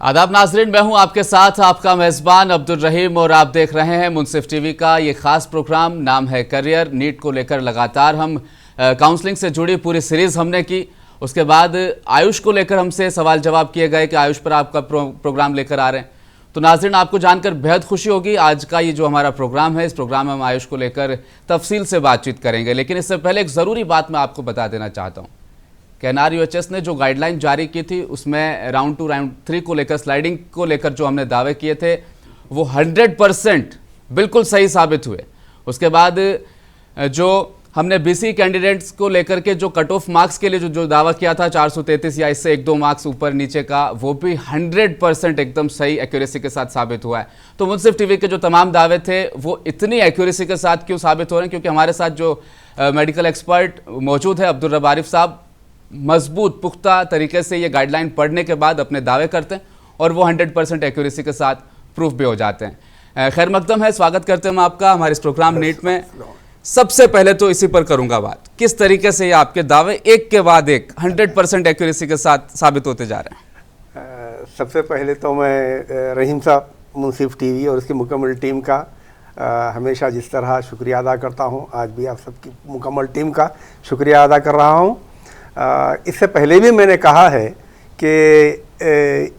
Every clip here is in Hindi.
आदाब नाजरीन, मैं हूं आपके साथ आपका मेज़बान अब्दुल रहीम और आप देख रहे हैं मुनसिफ टीवी का ये खास प्रोग्राम। नाम है करियर। नीट को लेकर लगातार हम काउंसलिंग से जुड़ी पूरी सीरीज़ हमने की। उसके बाद आयुष को लेकर हमसे सवाल जवाब किए गए कि आयुष पर आपका प्रोग्राम लेकर आ रहे हैं। तो नाजरीन, आपको जानकर बेहद खुशी होगी। आज का ये जो हमारा प्रोग्राम है, इस प्रोग्राम में हम आयुष को लेकर तफसील से बातचीत करेंगे। लेकिन इससे पहले एक ज़रूरी बात मैं आपको बता देना चाहता हूँ कि NRUHS ने जो गाइडलाइन जारी की थी उसमें राउंड 2 राउंड 3 को लेकर, स्लाइडिंग को लेकर जो हमने दावे किए थे वो 100% बिल्कुल सही साबित हुए। उसके बाद जो हमने BC कैंडिडेट्स को लेकर के जो कट ऑफ मार्क्स के लिए जो दावा किया था 433 या इससे 1-2 मार्क्स ऊपर नीचे का, वो भी 100% एकदम सही एक्यूरेसी के साथ साबित हुआ है। तो मुनसिफ टीवी के जो तमाम दावे थे वो इतनी एक्यूरेसी के साथ क्यों साबित हो रहे हैं? क्योंकि हमारे साथ जो मेडिकल एक्सपर्ट मौजूद है अब्दुल रब आरिफ साहब, मजबूत पुख्ता तरीके से ये गाइडलाइन पढ़ने के बाद अपने दावे करते हैं और वो 100% एक्यूरेसी के साथ प्रूफ भी हो जाते हैं। खैर मकदम है, स्वागत करते हैं आपका हमारे इस प्रोग्राम नीट में। सबसे पहले तो इसी पर करूंगा बात, किस तरीके से ये आपके दावे एक के बाद एक 100% एक्यूरेसी के साथ साबित होते जा रहे हैं? सबसे पहले तो मैं रहीम साहब, मुनसिफ टीवी और उसकी मुकम्मल टीम का हमेशा जिस तरह शुक्रिया अदा करता हूँ, आज भी आप सबकी मुकम्मल टीम का शुक्रिया अदा कर रहा हूँ। इससे पहले भी मैंने कहा है कि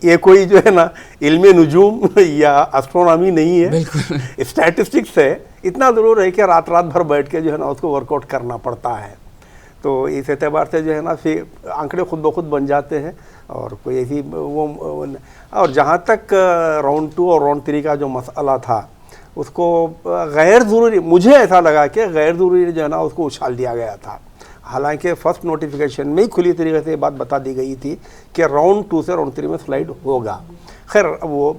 ये कोई जो है ना इल्मे नुजूम या एस्ट्रोनॉमी नहीं है, स्टैटिस्टिक्स है। इतना ज़रूर है कि रात रात भर बैठ के जो है ना उसको वर्कआउट करना पड़ता है। तो इस एतबार से जो है ना फिर आंकड़े खुद ब खुद बन जाते हैं और कोई ऐसी वो। और जहाँ तक राउंड 2 और राउंड 3 का जो मसला था उसको गैर ज़रूरी, मुझे ऐसा लगा कि गैर ज़रूरी जो है ना उसको उछाल दिया गया था। हालांकि फर्स्ट नोटिफिकेशन में ही खुली तरीके से ये बात बता दी गई थी कि राउंड 2 से राउंड 3 में स्लाइड होगा। खैर वो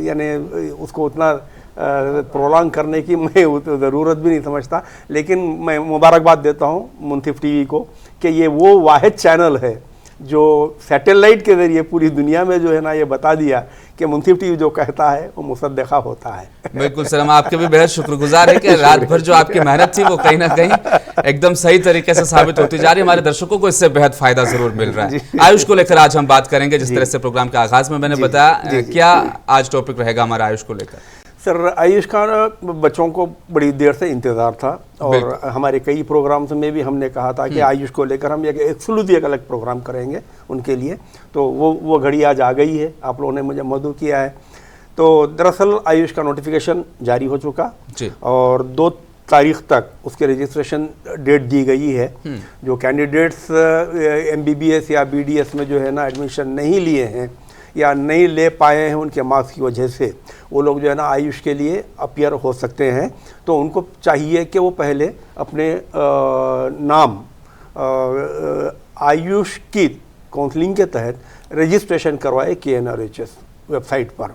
यानी उसको उतना प्रोलॉन्ग करने की मैं ज़रूरत भी नहीं समझता, लेकिन मैं मुबारकबाद देता हूँ मुनसिफ टीवी को कि ये वो वाहिद चैनल है जो सैटेलाइट के ज़रिए पूरी दुनिया में जो है ना ये बता दिया कि मुनसिफ टीवी जो कहता है वो मुसद्दक़ा होता है। बिल्कुल सर, हम आपके भी बेहद शुक्रगुजार है कि रात भर जो आपकी मेहनत थी वो कहीं ना कहीं एकदम सही तरीके से साबित होती जा रही है। हमारे दर्शकों को इससे बेहद फायदा जरूर मिल रहा है। आयुष को लेकर आज हम बात करेंगे। जिस तरह से प्रोग्राम के आगाज में मैंने बताया, क्या आज टॉपिक रहेगा हमारा आयुष को लेकर? सर, आयुष का बच्चों को बड़ी देर से इंतज़ार था और हमारे कई प्रोग्राम्स में भी हमने कहा था कि आयुष को लेकर हम एक एक्सक्लूसिव एक अलग प्रोग्राम करेंगे उनके लिए। तो वो घड़ी आज आ गई है, आप लोगों ने मुझे मदद किया है। तो दरअसल आयुष का नोटिफिकेशन जारी हो चुका और 2 तारीख तक उसके रजिस्ट्रेशन डेट दी गई है। जो कैंडिडेट्स MBBS या BDS में जो है ना एडमिशन नहीं लिए हैं या नहीं ले पाए हैं उनके मार्क्स की वजह से, वो लोग जो है ना आयुष के लिए अपीयर हो सकते हैं। तो उनको चाहिए कि वो पहले अपने नाम आयुष की काउंसलिंग के तहत रजिस्ट्रेशन करवाए KNRHS वेबसाइट पर।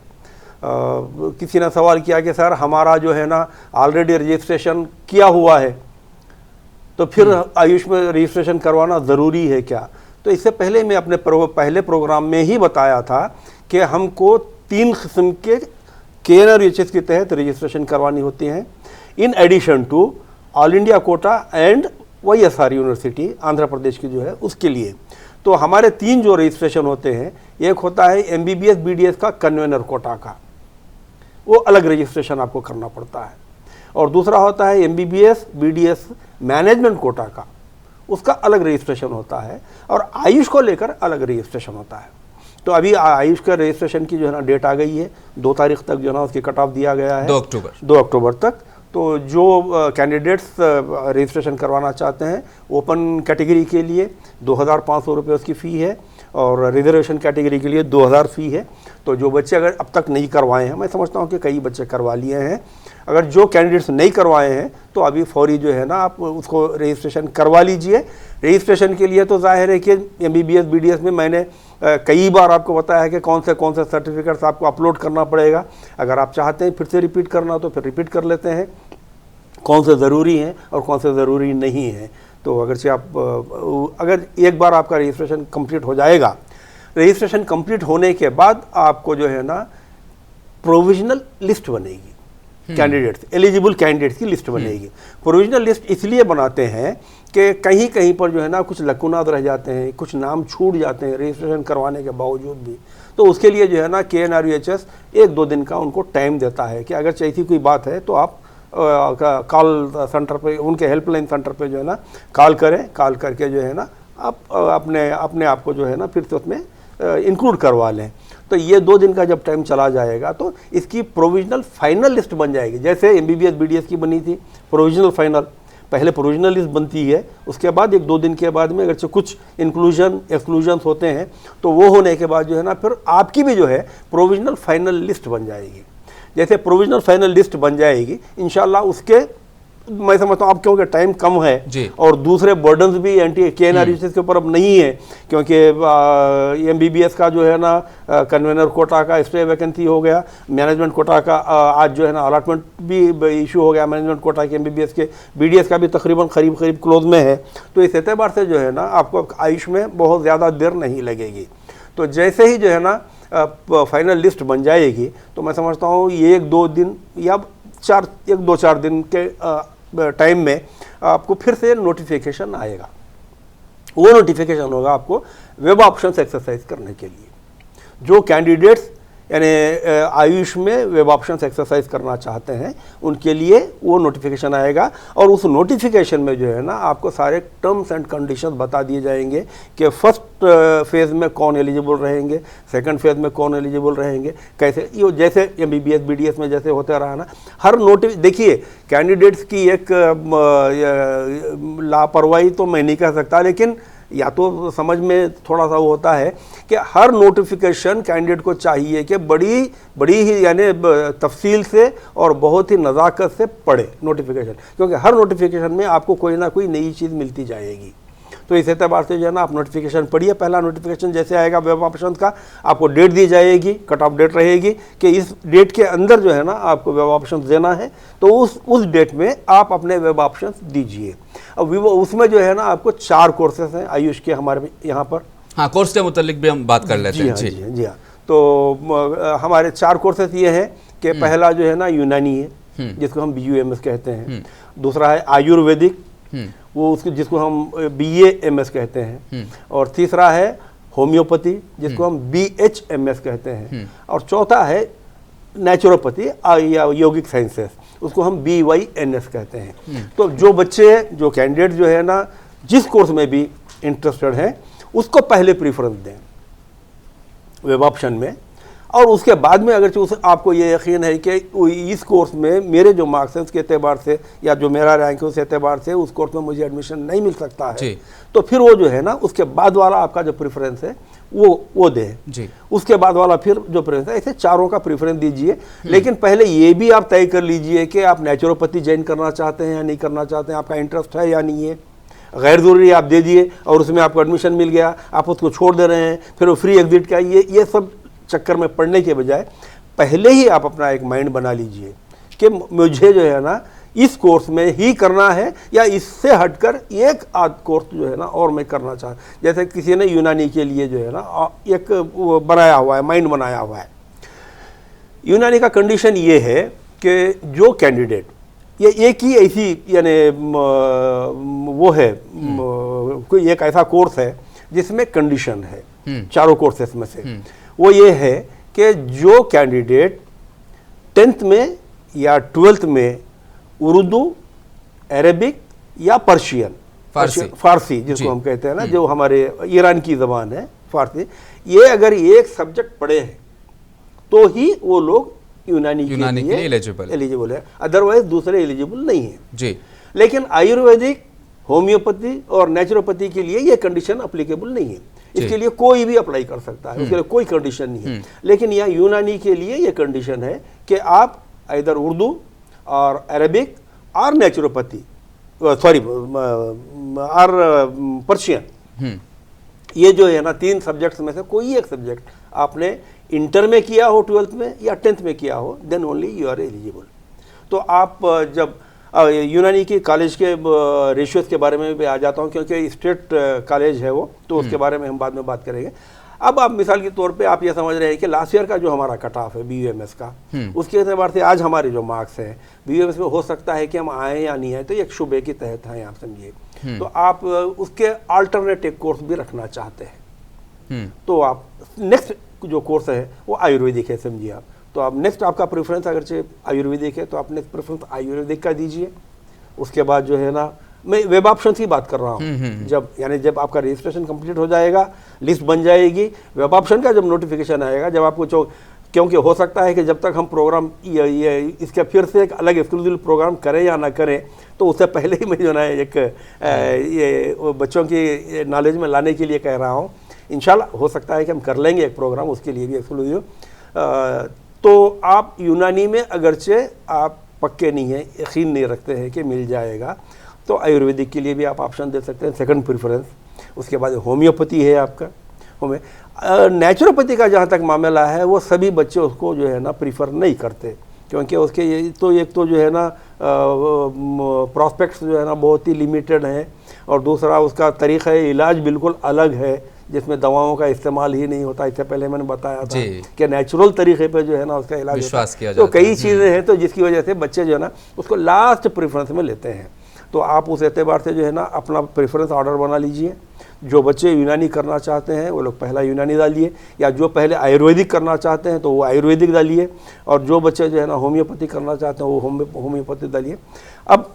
किसी ने सवाल किया कि सर हमारा जो है ना ऑलरेडी रजिस्ट्रेशन किया हुआ है तो फिर आयुष में रजिस्ट्रेशन करवाना ज़रूरी है क्या? तो इससे पहले मैं अपने पहले प्रोग्राम में ही बताया था कि हमको 3 किस्म के KNRHS के तहत रजिस्ट्रेशन करवानी होती हैं, in addition to all India quota and YSR university Andhra Pradesh की जो है उसके लिए। तो हमारे 3 जो रजिस्ट्रेशन होते हैं, एक होता है MBBS BDS का कन्वेनर कोटा का, वो अलग रजिस्ट्रेशन आपको करना पड़ता है। और दूसरा होता है MBBS BDS मैनेजमेंट कोटा का, उसका अलग रजिस्ट्रेशन होता है। और आयुष को लेकर अलग रजिस्ट्रेशन होता है। तो अभी आयुष का रजिस्ट्रेशन की जो है ना डेट आ गई है, 2 तारीख तक जो है ना उसकी कट ऑफ दिया गया है, 2 अक्टूबर तक। तो जो कैंडिडेट्स रजिस्ट्रेशन करवाना चाहते हैं ओपन कैटेगरी के लिए 2500 रुपये उसकी फ़ी है और रिजर्वेशन कैटेगरी के लिए 2000 फ़ी है। तो जो बच्चे अगर अब तक नहीं करवाए हैं, मैं समझता हूँ कि कई बच्चे करवा लिए हैं, अगर जो कैंडिडेट्स नहीं करवाए हैं तो अभी फौरी जो है ना आप उसको रजिस्ट्रेशन करवा लीजिए। रजिस्ट्रेशन के लिए तो जाहिर है कि MBBS BDS में मैंने कई बार आपको बताया है कि कौन से सर्टिफिकेट्स आपको अपलोड करना पड़ेगा। अगर आप चाहते हैं फिर से रिपीट करना तो फिर रिपीट कर लेते हैं, कौन से ज़रूरी हैं और कौन से ज़रूरी नहीं हैं। तो अगर एक बार आपका रजिस्ट्रेशन कंप्लीट हो जाएगा, रजिस्ट्रेशन कंप्लीट होने के बाद आपको जो है ना प्रोविजनल लिस्ट बनेगी। कैंडिडेट्स, एलिजिबल कैंडिडेट्स की लिस्ट बनेगी। प्रोविजनल लिस्ट इसलिए बनाते हैं कि कहीं कहीं पर जो है ना कुछ लकुनात रह जाते हैं, कुछ नाम छूट जाते हैं रजिस्ट्रेशन करवाने के बावजूद भी, तो उसके लिए जो है ना KNRUHS 1-2 दिन का उनको टाइम देता है कि अगर ऐसी कोई बात है तो आप कॉल सेंटर पे, उनके हेल्पलाइन सेंटर पे जो है ना कॉल करें, कॉल करके जो है ना आप अपने आप को जो है ना फिर से उसमें इंक्लूड करवा लें। तो ये 2 दिन का जब टाइम चला जाएगा तो इसकी प्रोविजनल फाइनल लिस्ट बन जाएगी। जैसे MBBS BDS की बनी थी प्रोविजनल फाइनल, पहले प्रोविजनल लिस्ट बनती है, उसके बाद 1-2 दिन के बाद में अगर कुछ इंक्लूजन एक्सक्लूजन्स होते हैं तो वो होने के बाद जो है ना फिर आपकी भी जो है प्रोविजनल फाइनल लिस्ट बन जाएगी। जैसे प्रोविजनल फाइनल लिस्ट बन जाएगी इंशाल्लाह, उसके मैं समझता हूँ आप क्योंकि टाइम कम है और दूसरे बर्डन्स भी KNRUHS के ऊपर अब नहीं है, क्योंकि MBBS का जो है ना कन्वेनर कोटा का स्टे वैकेंसी हो गया, मैनेजमेंट कोटा का आज जो है ना अलॉटमेंट भी इशू हो गया मैनेजमेंट कोटा के MBBS के, BDS का भी तकरीबन करीब क्लोज में है। तो इस एतबार से जो है ना आपको आयुष में बहुत ज़्यादा देर नहीं लगेगी। तो जैसे ही जो है ना फाइनल लिस्ट बन जाएगी तो मैं समझता हूँ ये 1-2 दिन या 1-2-4 दिन के टाइम में आपको फिर से नोटिफिकेशन आएगा। वो नोटिफिकेशन होगा आपको वेब ऑप्शंस एक्सरसाइज करने के लिए। जो कैंडिडेट्स यानी आयुष में वेब ऑप्शंस एक्सरसाइज करना चाहते हैं उनके लिए वो नोटिफिकेशन आएगा, और उस नोटिफिकेशन में जो है ना आपको सारे टर्म्स एंड कंडीशंस बता दिए जाएंगे कि फर्स्ट फेज़ में कौन एलिजिबल रहेंगे, सेकंड फेज़ में कौन एलिजिबल रहेंगे, कैसे ये जैसे MBBS BDS में जैसे होता रहा ना हर देखिए कैंडिडेट्स की एक लापरवाही तो मैं नहीं कह सकता, लेकिन या तो समझ में थोड़ा सा वो होता है कि हर नोटिफिकेशन कैंडिडेट को चाहिए कि बड़ी ही यानी तफसील से और बहुत ही नज़ाकत से पढ़े नोटिफिकेशन, क्योंकि हर नोटिफिकेशन में आपको कोई ना कोई नई चीज़ मिलती जाएगी। तो इस एतबार से जो है ना आप नोटिफिकेशन पढ़िए। पहला नोटिफिकेशन जैसे आएगा वेब ऑप्शन का, आपको डेट दी जाएगी, कट ऑफ डेट रहेगी कि इस डेट के अंदर जो है ना आपको वेब ऑप्शन देना है, तो उस डेट में आप अपने वेब ऑप्शन दीजिए। अब उसमें जो है ना आपको 4 कोर्सेस हैं आयुष के हमारे यहाँ पर। हाँ, कोर्स के मुतालिक भी हम बात कर लेते हैं। जी हाँ। तो हमारे 4 कोर्सेस ये हैं कि पहला जो है ना यूनानी है जिसको हम BUMS कहते हैं, दूसरा है आयुर्वेदिक वो उसको जिसको हम BAMS कहते हैं, और तीसरा है होम्योपैथी जिसको हम BHMS कहते हैं, और चौथा है नेचुरोपैथी या योगिक साइंसेस उसको हम BYNS कहते हैं। तो जो कैंडिडेट जो है ना जिस कोर्स में भी इंटरेस्टेड हैं उसको पहले प्रीफरेंस दें वेब ऑप्शन में, और उसके बाद में अगर आपको ये यकीन है कि इस कोर्स में मेरे जो मार्क्स हैं उसके एतबार से या जो मेरा रैंक है उस एतबार से उस कोर्स में मुझे एडमिशन नहीं मिल सकता है, तो फिर वो जो है ना उसके बाद वाला आपका जो प्रेफरेंस है वो दें। उसके बाद वाला फिर जो प्रेफरेंस है, ऐसे 4 का प्रेफरेंस दीजिए। लेकिन पहले ये भी आप तय कर लीजिए कि आप नेचुरोपैथी ज्वाइन करना चाहते हैं या नहीं करना चाहते हैं, आपका इंटरेस्ट है या नहीं है। गैर ज़रूरी आप दे दिए और उसमें आपको एडमिशन मिल गया, आप उसको छोड़ दे रहे हैं, फिर वो फ्री एग्जिट का ये सब चक्कर में पढ़ने के बजाय पहले ही आप अपना एक माइंड बना लीजिए कि मुझे जो है ना इस कोर्स में ही करना है या इससे हटकर एक आध कोर्स जो है ना और मैं करना चाहता। जैसे किसी ने यूनानी के लिए जो है ना एक बनाया हुआ है, माइंड बनाया हुआ है। यूनानी का कंडीशन ये है कि जो कैंडिडेट ये एक ही ऐसी यानी वो है कोई एक ऐसा कोर्स है जिसमें कंडीशन है 4 कोर्सेस में से, वो ये है कि जो कैंडिडेट 10th में या 12th में उर्दू, अरबिक या फारसी जिसको हम कहते हैं ना, जो हमारे ईरान की ज़बान है फारसी, ये अगर एक सब्जेक्ट पढ़े हैं तो ही वो लोग यूनानी के लिए एलिजिबल है, अदरवाइज दूसरे एलिजिबल नहीं है जी। लेकिन आयुर्वेदिक, होम्योपैथी और नेचुरोपैथी के लिए ये कंडीशन अप्लीकेबल नहीं है, इसके लिए कोई भी अप्लाई कर सकता है, उसके लिए कोई कंडीशन नहीं है। लेकिन यहाँ यूनानी के लिए ये कंडीशन है कि आप इधर उर्दू और अरबिक और नेचुरोपैथी और पर्शियन, ये जो है ना 3 सब्जेक्ट्स में से कोई एक सब्जेक्ट आपने इंटर में किया हो 12th में या 10th में किया हो, then only you are eligible. तो आप जब यूनानी की कॉलेज के रेशियोज के बारे में भी आ जाता हूँ क्योंकि स्टेट कॉलेज है वो, तो उसके बारे में हम बाद में बात करेंगे। अब आप मिसाल के तौर पे आप ये समझ रहे हैं कि लास्ट ईयर का जो हमारा कट ऑफ है BUMS का, उसके एतबार से आज हमारे जो मार्क्स हैं BUMS में हो सकता है कि हम आए या नहीं आए, तो एक शुबे के तहत है, आप समझिए। तो आप उसके अल्टरनेटिव कोर्स भी रखना चाहते हैं, तो आप नेक्स्ट जो कोर्स है वो आयुर्वेदिक है, समझिए आप। तो आप नेक्स्ट आपका प्रेफरेंस अगर आयुर्वेदिक है तो आप नेक्स्ट प्रेफरेंस आयुर्वेदिक का दीजिए। उसके बाद जो है ना, मैं वेब ऑप्शन की बात कर रहा हूँ, जब आपका रजिस्ट्रेशन कंप्लीट हो जाएगा, लिस्ट बन जाएगी, वेब ऑप्शन का जब नोटिफिकेशन आएगा, जब आपको क्योंकि हो सकता है कि जब तक हम प्रोग्राम ये इसके फिर से एक अलग एक्सक्लूसिव प्रोग्राम करें या ना करें, तो उससे पहले ही मैं जो ना एक ये बच्चों की नॉलेज में लाने के लिए कह रहा हूँ। इंशाल्लाह हो सकता है कि हम कर लेंगे एक प्रोग्राम उसके लिए भी एक्सक्लूसिव। तो आप यूनानी में अगरचे आप पक्के नहीं हैं, यकीन नहीं रखते हैं कि मिल जाएगा, तो आयुर्वेदिक के लिए भी आप ऑप्शन दे सकते हैं, सेकंड प्रेफरेंस। उसके बाद होम्योपैथी है आपका। नेचुरोपैथी का जहाँ तक मामला है, वो सभी बच्चे उसको जो है ना प्रीफर नहीं करते, क्योंकि उसके ये तो एक तो जो है ना प्रॉस्पेक्ट्स जो है ना बहुत ही लिमिटेड हैं, और दूसरा उसका तरीक़ा इलाज बिल्कुल अलग है, जिसमें दवाओं का इस्तेमाल ही नहीं होता। इससे पहले मैंने बताया था कि नेचुरल तरीके पे जो है ना उसका इलाज विश्वास किया जाता है। तो कई चीज़ें हैं तो जिसकी वजह से बच्चे जो है ना उसको लास्ट प्रेफरेंस में लेते हैं। तो आप उस एतबार से जो है ना अपना प्रेफरेंस ऑर्डर बना लीजिए। जो बच्चे यूनानी करना चाहते हैं वो लोग पहला यूनानी डालिए, या जो पहले आयुर्वेदिक करना चाहते हैं तो वो आयुर्वेदिक डालिए, और जो बच्चे जो है ना होम्योपैथी करना चाहते हैं वो होम्योपैथी डालिए। अब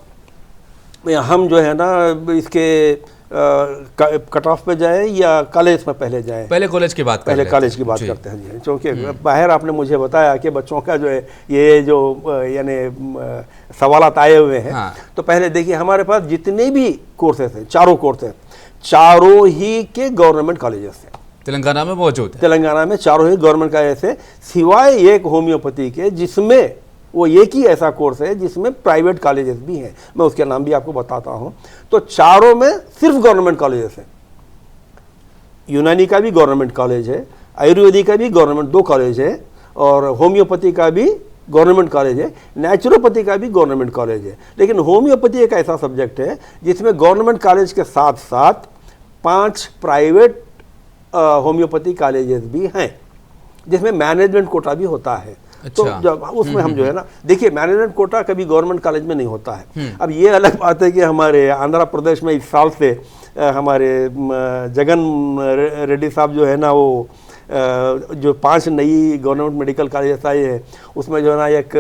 हम जो है ना इसके कट ऑफ पे जाए या कॉलेज में पहले जाए? पहले कॉलेज की बात पहले कॉलेज की बात करते हैं जी, क्योंकि बाहर आपने मुझे बताया कि बच्चों का जो है ये जो यानी सवालात आए हुए हैं। हाँ। तो पहले देखिए हमारे पास जितने भी कोर्सेस हैं, चारों कोर्स हैं, चारों ही के गवर्नमेंट कॉलेजेस हैं तेलंगाना में मौजूद है। तेलंगाना में चारों ही गवर्नमेंट कॉलेज है, सिवाय एक होम्योपैथी के, जिसमें वो एक ही ऐसा कोर्स है जिसमें प्राइवेट कॉलेजेस भी हैं। मैं उसके नाम भी आपको बताता हूं। तो चारों में सिर्फ गवर्नमेंट कॉलेजेस हैं। यूनानी का भी गवर्नमेंट कॉलेज है, आयुर्वेदिक का भी गवर्नमेंट 2 कॉलेज है, और होम्योपैथी का भी गवर्नमेंट कॉलेज है, नेचुरोपैथी का भी गवर्नमेंट कॉलेज है। लेकिन होम्योपैथी एक ऐसा सब्जेक्ट है जिसमें गवर्नमेंट कॉलेज के साथ साथ 5 प्राइवेट होम्योपैथी कॉलेजेस भी हैं, जिसमें मैनेजमेंट कोटा भी होता है। अच्छा। तो जब उसमें हम जो है ना, देखिए मैनेजमेंट कोटा कभी गवर्नमेंट कॉलेज में नहीं होता है। अब ये अलग बात है कि हमारे आंध्र प्रदेश में इस साल से हमारे जगन रेड्डी साहब जो है ना, वो जो 5 नई गवर्नमेंट मेडिकल कॉलेज आई है, उसमें जो है ना एक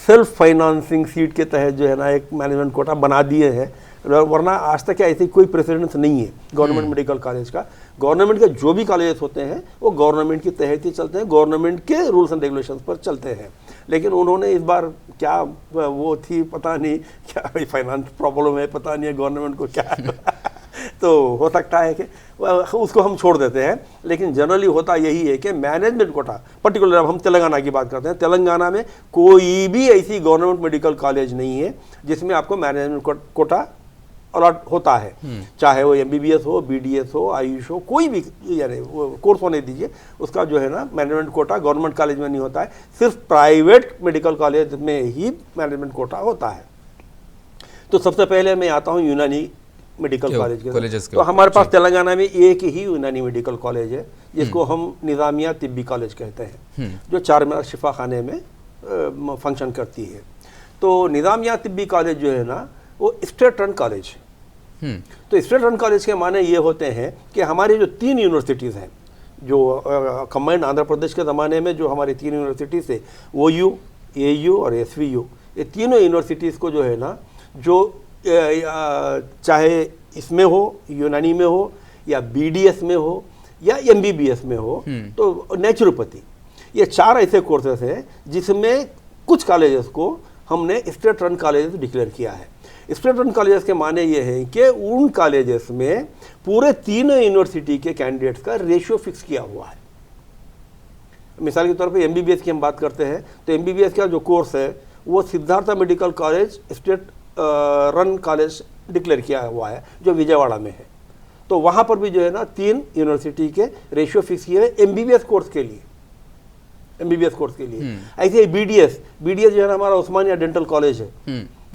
सेल्फ फाइनेंसिंग सीट के तहत जो है ना एक मैनेजमेंट कोटा बना दिए हैं, वरना आज तक ऐसी कोई प्रेसिडेंस नहीं है गवर्नमेंट मेडिकल कॉलेज का। गवर्नमेंट के जो भी कॉलेजेस होते हैं वो गवर्नमेंट के तहत ही चलते हैं, गवर्नमेंट के रूल्स एंड रेगुलेशंस पर चलते हैं। लेकिन उन्होंने इस बार क्या वो थी पता नहीं, क्या फाइनेंस प्रॉब्लम है पता नहीं है गवर्नमेंट को क्या तो हो सकता है कि उसको हम छोड़ देते हैं। लेकिन जनरली होता यही है कि मैनेजमेंट कोटा, पर्टिकुलर अब हम तेलंगाना की बात करते हैं, तेलंगाना में कोई भी ऐसी गवर्नमेंट मेडिकल कॉलेज नहीं है जिसमें आपको मैनेजमेंट कोटा अलॉट होता है। चाहे वो MBBS हो, BDS हो, आयुष हो, कोई भी यानी कोर्स होने दीजिए, उसका जो है ना मैनेजमेंट कोटा गवर्नमेंट कॉलेज में नहीं होता है, सिर्फ प्राइवेट मेडिकल कॉलेज में ही मैनेजमेंट कोटा होता है। तो सबसे पहले मैं आता हूँ यूनानी मेडिकल कॉलेज के। तो हमारे पास तेलंगाना में एक ही यूनानी मेडिकल कॉलेज है, जिसको हम निज़ामिया तिब्बी कॉलेज कहते हैं, जो चारमीनार शिफा खाने में फंक्शन करती है। तो निज़ामिया तिब्बी कॉलेज जो है ना वो स्टेट रन कॉलेज है। तो स्टेट रन कॉलेज के माने ये होते हैं कि हमारी जो 3 यूनिवर्सिटीज़ हैं, जो कंबाइंड आंध्र प्रदेश के ज़माने में जो हमारी 3 यूनिवर्सिटीज़ थे, OU, AU और SVU, ये तीनों यूनिवर्सिटीज़ को जो है ना, जो चाहे इसमें हो, यूनानी में हो, या BDS में हो, या MBBS में हो, तो नेचुरोपैथी, ये 4 ऐसे कोर्सेस हैं जिसमें कुछ कॉलेजेस को हमने स्टेट रन कॉलेजेस डिक्लेयर किया है। स्टेट रन कॉलेजेस के माने ये हैं कि उन कॉलेजेस में पूरे 3 यूनिवर्सिटी के कैंडिडेट्स का रेशियो फिक्स किया हुआ है। मिसाल के तौर पे MBBS की हम बात करते हैं, तो MBBS का जो कोर्स है वो Siddhartha medical college state run college declare किया हुआ है, जो विजयवाड़ा में है। तो वहाँ पर भी जो है ना 3 यूनिवर्सिटी के रेशियो फिक्स किए हैं MBBS कोर्स के लिए, MBBS कोर्स के लिए। ऐसे ही BDS जो है ना हमारा उस्मानिया डेंटल कॉलेज है,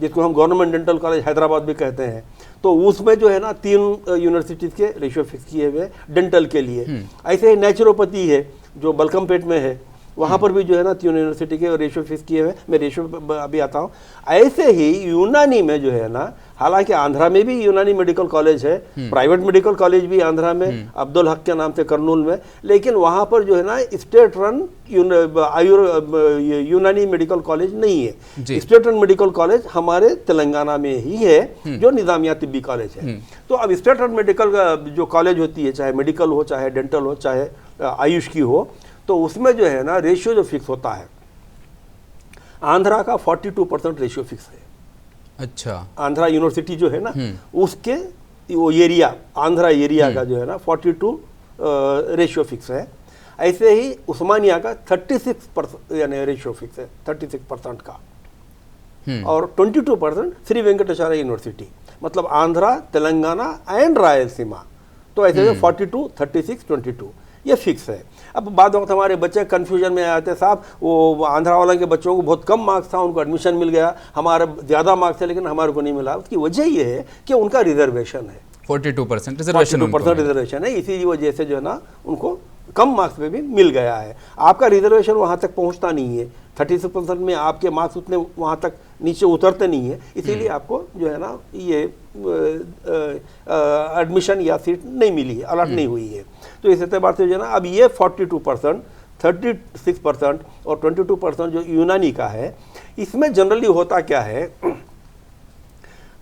जिसको हम गवर्नमेंट डेंटल कॉलेज हैदराबाद भी कहते हैं। तो उसमें जो है ना 3 यूनिवर्सिटीज़ के रेशियो फिक्स किए हुए डेंटल के लिए। ऐसे ही नेचुरोपैथी है जो बलकमपेट में है, वहाँ पर भी जो है ना 3 यूनिवर्सिटी के रेशियो फिक्स किए हुए। मैं रेशियो अभी आता हूँ। ऐसे ही यूनानी में जो है ना, हालांकि आंध्रा में भी यूनानी मेडिकल कॉलेज है, प्राइवेट मेडिकल कॉलेज भी आंध्रा में अब्दुल हक के नाम से कर्नूल में, लेकिन वहाँ पर जो है ना स्टेट रन यूनानी मेडिकल कॉलेज नहीं है। स्टेट रन मेडिकल कॉलेज हमारे तेलंगाना में ही है, जो निजामिया तिब्बी कॉलेज है। तो अब स्टेट रन मेडिकल जो कॉलेज होती है, चाहे मेडिकल हो, चाहे डेंटल हो, चाहे आयुष की हो, तो उसमें जो है ना रेशियो जो फिक्स होता है, आंध्रा का 42% रेशियो फिक्स है। अच्छा, आंध्रा यूनिवर्सिटी जो है ना, उसके वो एरिया, आंध्रा एरिया का जो है ना 42 रेशियो फिक्स है। ऐसे ही उस्मानिया का 36% यानी रेशियो फिक्स है, 36% का। और 22% श्री वेंकटेश्वरा यूनिवर्सिटी, मतलब आंध्रा, तेलंगाना एंड रायलसीमा। तो ऐसे 42, 36, 22 ये फिक्स है। अब बाद वक्त हमारे बच्चे कन्फ्यूजन में आते, साहब वो आंध्रा वाला के बच्चों को बहुत कम मार्क्स था, उनको एडमिशन मिल गया, हमारा ज़्यादा मार्क्स है लेकिन हमारे को नहीं मिला। उसकी वजह ये है कि उनका रिजर्वेशन है, 42% रिजर्वेशन है, इसी वजह से जो है ना उनको कम मार्क्स में भी मिल गया है। आपका रिजर्वेशन वहाँ तक पहुँचता नहीं है, 36% में आपके मार्क्स उतने वहाँ तक नीचे उतरते नहीं है, इसीलिए आपको जो है ना ये एडमिशन या सीट नहीं मिली है, अलॉट नहीं हुई है। तो इस एतबार से जो है ना अब ये 42%, 36% और 22% जो यूनानी का है, इसमें जनरली होता क्या है,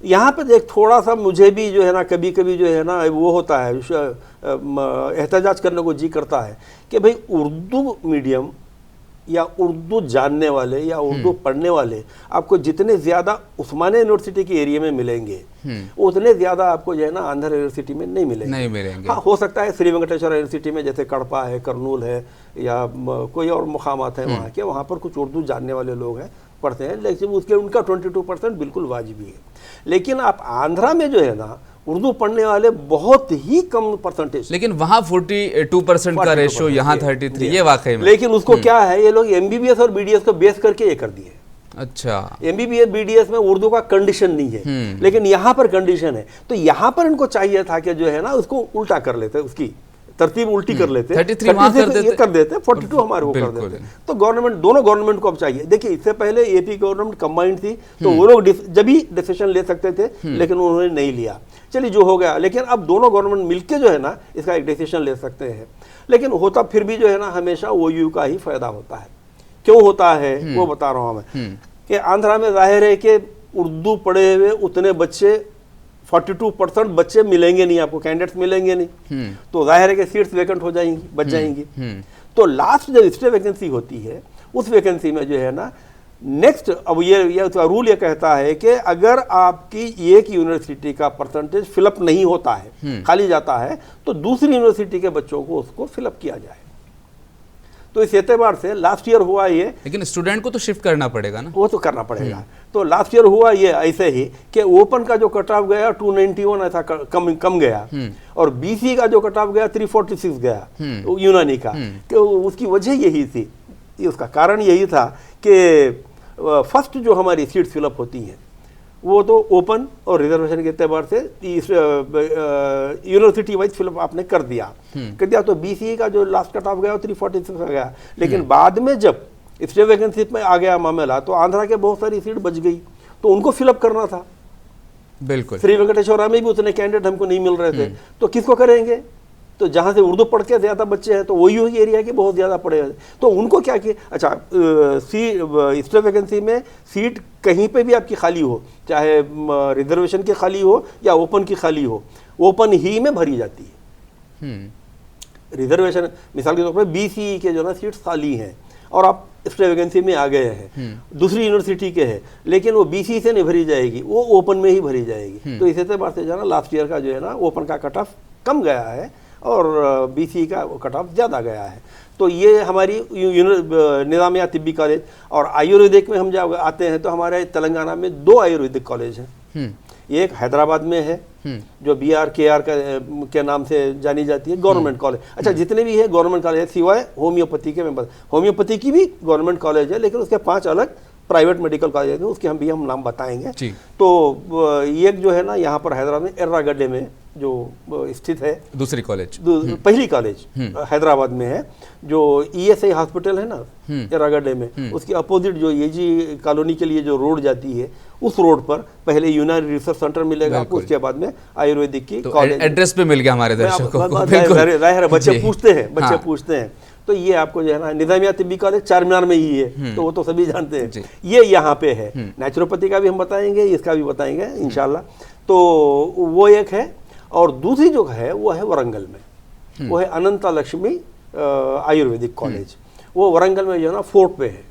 यहाँ पे देख थोड़ा सा मुझे भी जो है ना कभी कभी जो है ना वो होता है, एहतजाज करने को जी करता है कि भाई उर्दू मीडियम या उर्दू जानने वाले या उर्दू पढ़ने वाले आपको जितने ज़्यादा उस्मानिया यूनिवर्सिटी के एरिया में मिलेंगे, उतने ज़्यादा आपको जो है ना आंध्र यूनिवर्सिटी में नहीं मिलेंगे। हाँ, हो सकता है श्री वेंकटेश्वरा यूनिवर्सिटी में, जैसे कड़पा है, कर्नूल है, या कोई और मुकामात है वहाँ के, वहाँ पर कुछ उर्दू जानने वाले लोग हैं, पढ़ते हैं, लेकिन उसके उनका 22% बिल्कुल वाजिबी है। लेकिन आप आंध्रा में जो है ना उर्दू पढ़ने वाले बहुत ही कम परसेंटेज, लेकिन वहाँ 42% का रेशो, यहाँ 33, ये वाकई में। लेकिन उसको क्या है, ये लोग एमबीबीएस और बीडीएस को बेस करके ये कर दिए। अच्छा, एमबीबीएस बीडीएस में उर्दू का कंडीशन नहीं है, लेकिन यहाँ पर कंडीशन है। तो यहाँ पर इनको चाहिए था कि जो है ना उसको उल्टा कर लेते, उसकी तरतीब उल्टी कर लेते, 33 वहाँ कर देते, 42 हमारे को कर देते। तो गवर्नमेंट, दोनों गवर्नमेंट को अब चाहिए। देखिए इससे पहले एपी गवर्नमेंट कंबाइंड थी, तो वो लोग जब भी डिसीजन ले सकते थे, लेकिन उन्होंने नहीं लिया। चलिए जो हो गया, लेकिन अब दोनों गवर्नमेंट मिलके जो है ना इसका एक डिसीजन ले सकते हैं। लेकिन होता फिर भी जो है ना हमेशा ओयू का ही फायदा होता है। क्यों होता है वो बता रहा हूँ मैं, कि आंध्रा में जाहिर है कि उर्दू पढ़े हुए उतने बच्चे 42% बच्चे मिलेंगे नहीं, आपको कैंडिडेट्स मिलेंगे नहीं, तो जाहिर है कि सीट्स वैकेंट हो जाएंगी, बच जाएंगी। तो लास्ट जब स्टे वैकेंसी होती है, उस वैकेंसी में जो है ना नेक्स्ट, अब ये रूल ये कहता है कि अगर आपकी एक यूनिवर्सिटी का परसेंटेज फिलअप नहीं होता है, खाली जाता है, तो दूसरी यूनिवर्सिटी के बच्चों को उसको फिलअप किया जाए। तो इस एतबार से लास्ट ईयर हुआ ये, लेकिन स्टूडेंट को तो शिफ्ट करना पड़ेगा ना, वो तो करना पड़ेगा। तो लास्ट ईयर हुआ ये ऐसे ही कि ओपन का जो कट ऑफ गया 291 ऐसा कम गया, और बीसी का जो कट ऑफ गया 346 गया यूनानी का। तो उसकी वजह यही थी, उसका कारण यही था कि फर्स्ट जो हमारी सीट फिलअप होती हैं वो तो ओपन और रिजर्वेशन के एतबार से यूनिवर्सिटी वाइज फिलअप आपने कर दिया। तो बीसीई का जो लास्ट कट ऑफ गया 346 गया, लेकिन बाद में जब स्टे वैकेंसी में आ गया मामला, तो आंध्रा के बहुत सारी सीट बच गई, तो उनको फिलअप करना था। बिल्कुल, श्री वेंकटेश्वरा में भी उतने कैंडिडेट हमको नहीं मिल रहे थे, तो किसको करेंगे? तो जहाँ से उर्दू पढ़ के ज़्यादा बच्चे हैं, तो वही एरिया के बहुत ज़्यादा पढ़े हैं, तो उनको क्या किया, अच्छा स्टे वैकेंसी में सीट कहीं पे भी आपकी खाली हो, चाहे रिजर्वेशन की खाली हो या ओपन की खाली हो, ओपन ही में भरी जाती है। रिजर्वेशन मिसाल के तौर पर बीसीई के जो ना सीट्स खाली हैं और आप स्टे वैकेंसी में आ गए हैं, दूसरी यूनिवर्सिटी के हैं, लेकिन वो बीसीई से नहीं भरी जाएगी, वो ओपन में ही भरी जाएगी। तो इस एतबार से जो है ना लास्ट ईयर का जो है ना ओपन का कट ऑफ कम गया है और बीसी का कट ऑफ ज़्यादा गया है। तो ये हमारी निजामिया तिब्बी कॉलेज। और आयुर्वेदिक में हम जब आते हैं तो हमारे तेलंगाना में 2 आयुर्वेदिक कॉलेज हैं। एक हैदराबाद में है जो BRKR के नाम से जानी जाती है, गवर्नमेंट कॉलेज। अच्छा, जितने भी है गवर्नमेंट कॉलेज है, सिवाय होम्योपैथी के मेंबर। होम्योपैथी की भी गवर्नमेंट कॉलेज है, लेकिन उसके 5 अलग प्राइवेट मेडिकल कॉलेज है, उसके हम नाम बताएंगे। जी। तो एक जो है ना यहाँ पर हैदराबाद में एर्रागड्डे में जो स्थित है दूसरी कॉलेज, पहली कॉलेज हैदराबाद में है, जो ESI हॉस्पिटल है ना एर्रागड्डे में, उसके अपोजिट जो AG कॉलोनी के लिए जो रोड जाती है, उस रोड पर पहले यूनानी रिसर्च सेंटर मिलेगा, उसके बाद में आयुर्वेदिक की तो कॉलेज। एड्रेस पे मिल गया हमारे दर्शकों को। जाहिर है, बच्चे पूछते हैं तो ये आपको जो है ना निजामिया तिब्बी कॉलेज चारमीनार में ही है, तो वो तो सभी जानते हैं। ये यहाँ पे है। नेचुरोपैथी का भी हम बताएंगे, इसका भी बताएंगे इंशाल्लाह। तो वो एक है, और दूसरी जो है वो है वरंगल में, वो है अनंता लक्ष्मी आयुर्वेदिक कॉलेज। वो वरंगल में जो है ना फोर्ट पे है,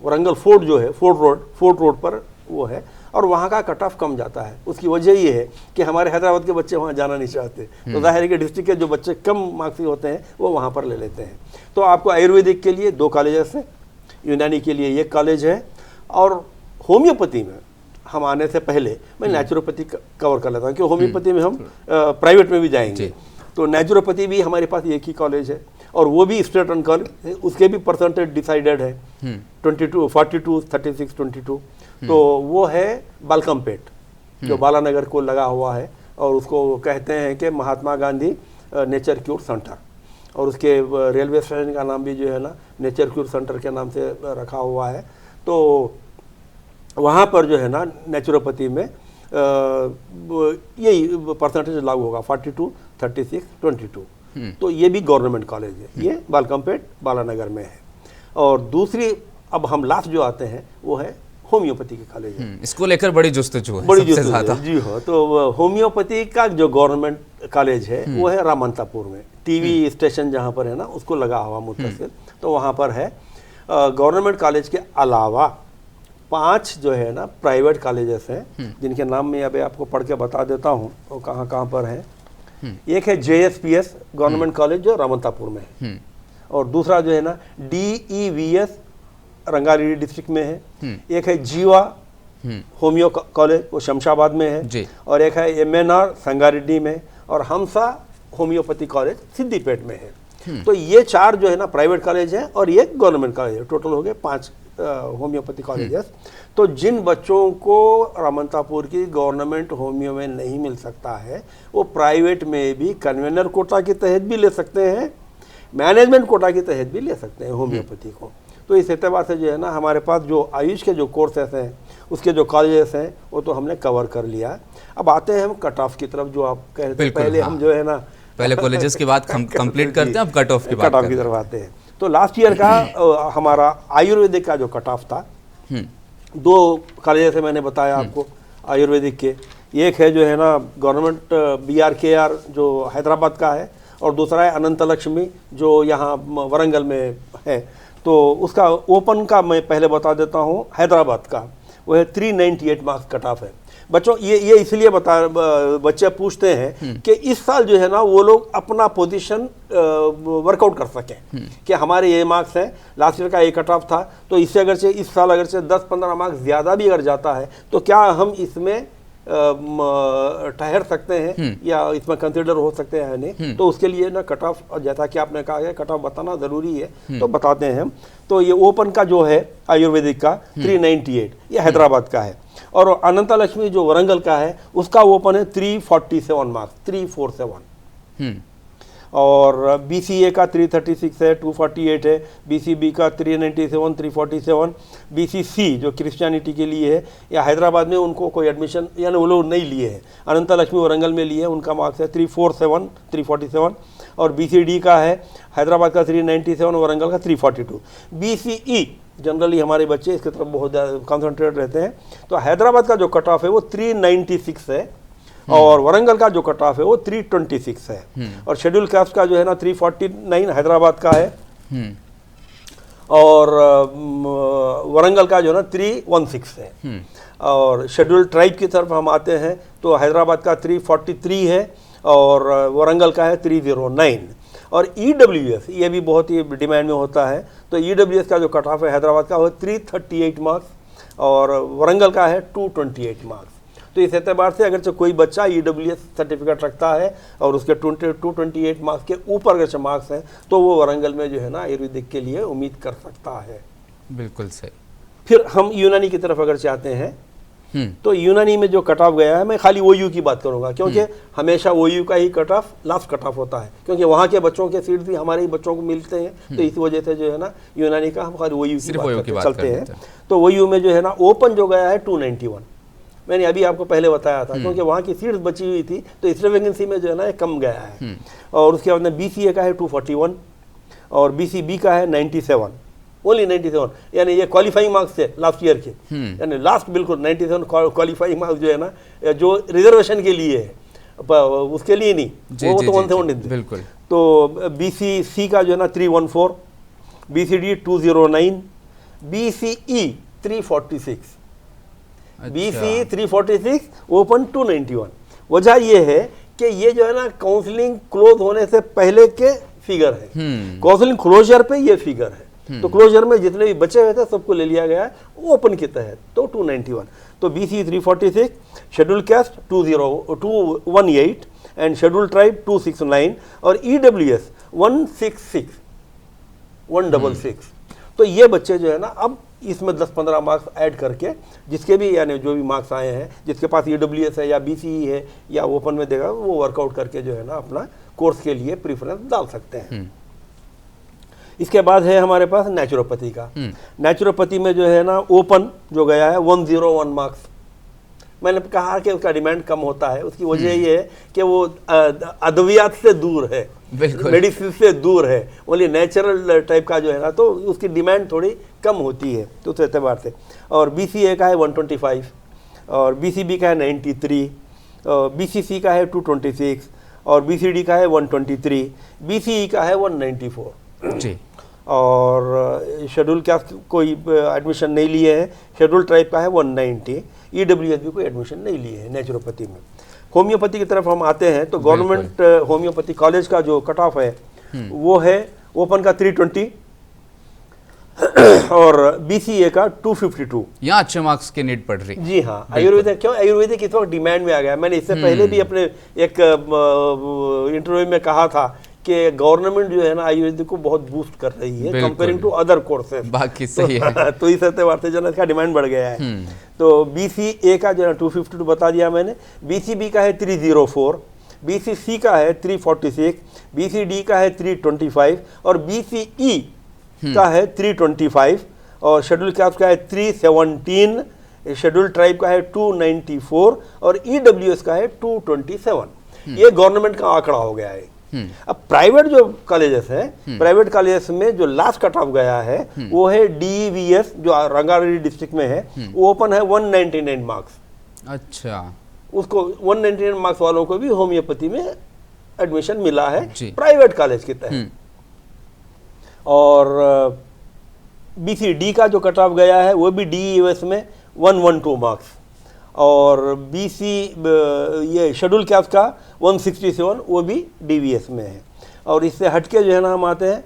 वरंगल फोर्ट जो है, फोर्ट रोड पर वो है, और वहाँ का कट ऑफ कम जाता है। उसकी वजह ये है कि हमारे हैदराबाद के बच्चे वहाँ जाना नहीं चाहते, तो जाहिर है कि डिस्ट्रिक्ट के जो बच्चे कम मार्क्स के होते हैं वो वहाँ पर ले लेते हैं। तो आपको आयुर्वेदिक के लिए 2 कॉलेजेस हैं, यूनानी के लिए 1 कॉलेज है, और होम्योपैथी में हम आने से पहले मैं नेचुरोपैथी कवर कर लेता हूँ, क्योंकि होम्योपैथी में हम प्राइवेट में भी जाएंगे। तो नेचुरोपैथी भी हमारे पास 1 ही कॉलेज है, और वो भी स्टेट रन कॉलेज, उसके भी परसेंटेज डिसाइडेड है 22, 42, 36, 22। तो वो है बालकमपेट, जो बालानगर को लगा हुआ है, और उसको कहते हैं कि Mahatma Gandhi nature cure centre, और उसके रेलवे स्टेशन का नाम भी जो है ना नेचर क्यूर सेंटर के नाम से रखा हुआ है। तो वहाँ पर जो है ना नेचुरोपैथी में यही परसेंटेज लागू होगा 42, 36, 22। तो ये भी गवर्नमेंट कॉलेज है, ये बालकमपेट बालानगर में है। और दूसरी अब हम लास्ट जो आते हैं वो है होम्योपैथी के कॉलेज है। इसको लेकर बड़ी जुस्तजू है, बड़ी जुस्तजू है। जी हाँ, तो होम्योपैथी का जो गवर्नमेंट कॉलेज है वो है रामंतापुर में, टीवी स्टेशन जहाँ पर है ना उसको लगा हुआ मुत्तसिल, तो वहाँ पर है। गवर्नमेंट कॉलेज के अलावा 5 जो है ना प्राइवेट कॉलेजेस हैं, जिनके नाम मैं अभी आपको पढ़ के बता देता हूँ वो कहाँ कहाँ पर है। एक है JSPS गवर्नमेंट कॉलेज जो रामंतापुर में है, और दूसरा जो है ना DEVS रंगारेड्डी डिस्ट्रिक्ट में है। एक है जीवा होम्यो कॉलेज, वो शमशाबाद में है, और एक है MNR संगारेड्डी में, और हमसा होम्योपैथी कॉलेज सिद्दीपेट में है। तो ये 4 जो है ना प्राइवेट कॉलेज हैं, और ये गवर्नमेंट कॉलेज है। टोटल हो गए 5 होम्योपैथी कॉलेजेस। तो जिन बच्चों को रामंतापुर की गवर्नमेंट होम्यो में नहीं मिल सकता है, वो प्राइवेट में भी कन्वेनर कोटा के तहत भी ले सकते हैं, मैनेजमेंट कोटा के तहत भी ले सकते हैं होम्योपैथी को। तो इस एतबार से जो है ना हमारे पास जो आयुष के जो कोर्सेस हैं, उसके जो कॉलेजेस हैं, वो तो हमने कवर कर लिया। अब आते हैं हम कट ऑफ की तरफ, जो आप कह रहे थे पहले। हम जो है ना पहले कॉलेजेज की बात हम कंप्लीट करते हैं, अब कट ऑफ की तरफ आते हैं। तो लास्ट ईयर का हमारा आयुर्वेदिक का जो कट ऑफ था, 2 कॉलेज से मैंने बताया आपको आयुर्वेदिक के। एक है जो है ना गवर्नमेंट BRKR जो हैदराबाद का है, और दूसरा है अनंत लक्ष्मी जो यहाँ वरंगल में है। तो उसका ओपन का मैं पहले बता देता हूँ, हैदराबाद का वो है 398 मार्क्स कट ऑफ है। बच्चों ये इसलिए बच्चे पूछते हैं कि इस साल जो है ना वो लोग अपना पोजीशन वर्कआउट कर सकें कि हमारे ये मार्क्स हैं, लास्ट ईयर का ये कट ऑफ था, तो इससे अगर से इस साल अगर से 10-15 मार्क्स ज़्यादा भी अगर जाता है तो क्या हम इसमें ठहर सकते हैं या इसमें कंसिडर हो सकते हैं नहीं। तो उसके लिए ना कट ऑफ, जैसा कि आपने कहा है कट ऑफ बताना ज़रूरी है, तो बताते हैं हम। तो ये ओपन का जो है आयुर्वेदिक का 398 ये हैदराबाद का है, और अनंता लक्ष्मी जो वरंगल का है उसका ओपन है 347 मार्क्स, 347। और BCA का 336 है, 248 है, BCB का 397, 347, BCC जो क्रिश्चियनिटी के लिए है, या हैदराबाद में उनको कोई एडमिशन यानी वो लोग नहीं लिए हैं, अनंता लक्ष्मी वरंगल में लिए, उनका मार्क्स है 347, 347। और BCD का है हैदराबाद का 397, वरंगल का 342। BCE जनरली हमारे बच्चे इसके तरफ बहुत ज़्यादा कॉन्सेंट्रेट रहते हैं, तो हैदराबाद का जो कट ऑफ है वो 396 है, और वरंगल का जो कट ऑफ है वो 326 है, और शेड्यूल कास्ट का जो है ना 349 हैदराबाद का है, और वरंगल का जो है ना 316 है। और शेड्यूल ट्राइब की तरफ हम आते हैं तो हैदराबाद का 343 है, और वरंगल का है 309। और EWS ये भी बहुत ही डिमांड में होता है, तो EWS का जो कट ऑफ है हैदराबाद का वो 338 मार्क्स, और वरंगल का है 228 मार्क्स। तो इस एतबार से अगर कोई बच्चा EWS सर्टिफिकेट रखता है और उसके 228 मार्क्स के ऊपर अगर मार्क्स हैं, तो वो वरंगल में जो है ना आयुर्वेदिक के लिए उम्मीद कर सकता है। बिल्कुल सही। फिर हम यूनानी की तरफ अगर चाहते हैं तो यूनानी में जो कट ऑफ गया है, मैं खाली ओयू की बात करूंगा क्योंकि हमेशा ओयू का ही cut off last cut off होता है, क्योंकि वहाँ के बच्चों के सीट भी हमारे ही बच्चों को मिलते हैं, तो इस वजह से जो है ना यूनानी का हम खाली ओयू की बात चलते हैं। तो ओयू में जो है ना ओपन जो गया है 291, मैंने अभी आपको पहले बताया था, क्योंकि वहाँ की सीट्स बची हुई थी तो इसलिए वैकेंसी में जो है ना कम गया है। और उसके बाद में BCA का है 241 और BCB का है 97, ओनली 97, यानी ये क्वालिफाइंग मार्क्स थे लास्ट ईयर के, यानी लास्ट बिल्कुल 97 क्वालिफाइंग मार्क्स जो है ना जो रिजर्वेशन के लिए है, उसके लिए नहीं, वो तो 170 बिल्कुल। तो BCC का जो है ना 314, BCD 209, BCE 346, BCE 346, ओपन 291। वजह ये है कि ये जो है ना काउंसलिंग क्लोज होने से पहले के फिगर है, काउंसलिंग क्लोजर पे ये फिगर है, तो क्लोजर में जितने भी बचे हुए थे सबको ले लिया गया है ओपन के तहत, तो 291। तो BCE 346, schedule caste 218 and schedule tribe 269 और EWS 166। तो ये बच्चे जो है ना अब इसमें 10-15 मार्क्स ऐड करके, जिसके भी यानी जो भी मार्क्स आए हैं, जिसके पास EWS है या BCE है या ओपन में देगा, वो वर्कआउट करके जो है ना अपना कोर्स के लिए प्रेफरेंस डाल सकते हैं। इसके बाद है हमारे पास नेचुरोपैथी का। नेचुरोपैथी में जो है ना ओपन जो गया है 101 मार्क्स। मैंने कहा कि उसका डिमांड कम होता है, उसकी वजह ये है कि वो अद्वियात से दूर है, मेडिसिन से दूर है, ओनली नेचुरल टाइप का जो है ना, तो उसकी डिमांड थोड़ी कम होती है तो उस एतबार से। और BCA का है 125 और BCB का है 93, BCC का है 226 और BCD का है 123, BCE का है 194 जी। और शेड्यूल कास्ट कोई एडमिशन नहीं लिए हैं, शेड्यूल ट्राइब का है 190, EWS भी कोई एडमिशन नहीं लिए है नेचुरोपैथी में। होम्योपैथी की तरफ हम आते हैं तो गवर्नमेंट होम्योपैथी कॉलेज का जो कट ऑफ है वो है ओपन का 320 और BCA का 252। यहाँ अच्छे मार्क्स की नीड पड़ रही। जी हाँ, आयुर्वेदिक क्यों, आयुर्वेदिक इस वक्त डिमांड में आ गया। मैंने इससे पहले भी अपने एक इंटरव्यू में कहा था कि गवर्नमेंट जो है ना आयुर्वेदिक को बहुत बूस्ट कर रही है कंपेयरिंग टू अदर कोर्सेज। बाकी सही है। तो इस एतबार से जो है इसका डिमांड बढ़ गया है। तो BCA का जो है 252 बता दिया मैंने, BCB का है 304, BCC का है 346, BCD का है 325 और BCE का है 325 और शेड्यूल कास्ट का है 317, शेड्यूल ट्राइब का है 294 और EWS का है 227। ये गवर्नमेंट का आंकड़ा हो गया है। अब प्राइवेट जो कॉलेजेस हैं, प्राइवेट कॉलेजेस में जो लास्ट कट ऑफ गया है वो है DVS जो रंगारेड्डी डिस्ट्रिक्ट में है, वो ओपन है 199 मार्क्स। अच्छा, उसको 199 मार्क्स वालों को भी होम्योपैथी में एडमिशन मिला है प्राइवेट कॉलेज के तहत। और BCD का जो कट ऑफ गया है वो भी DES में 112 मार्क्स और ये शेड्यूल कास्ट का 167 वो भी DVS में है। और इससे हटके जो है ना हम आते हैं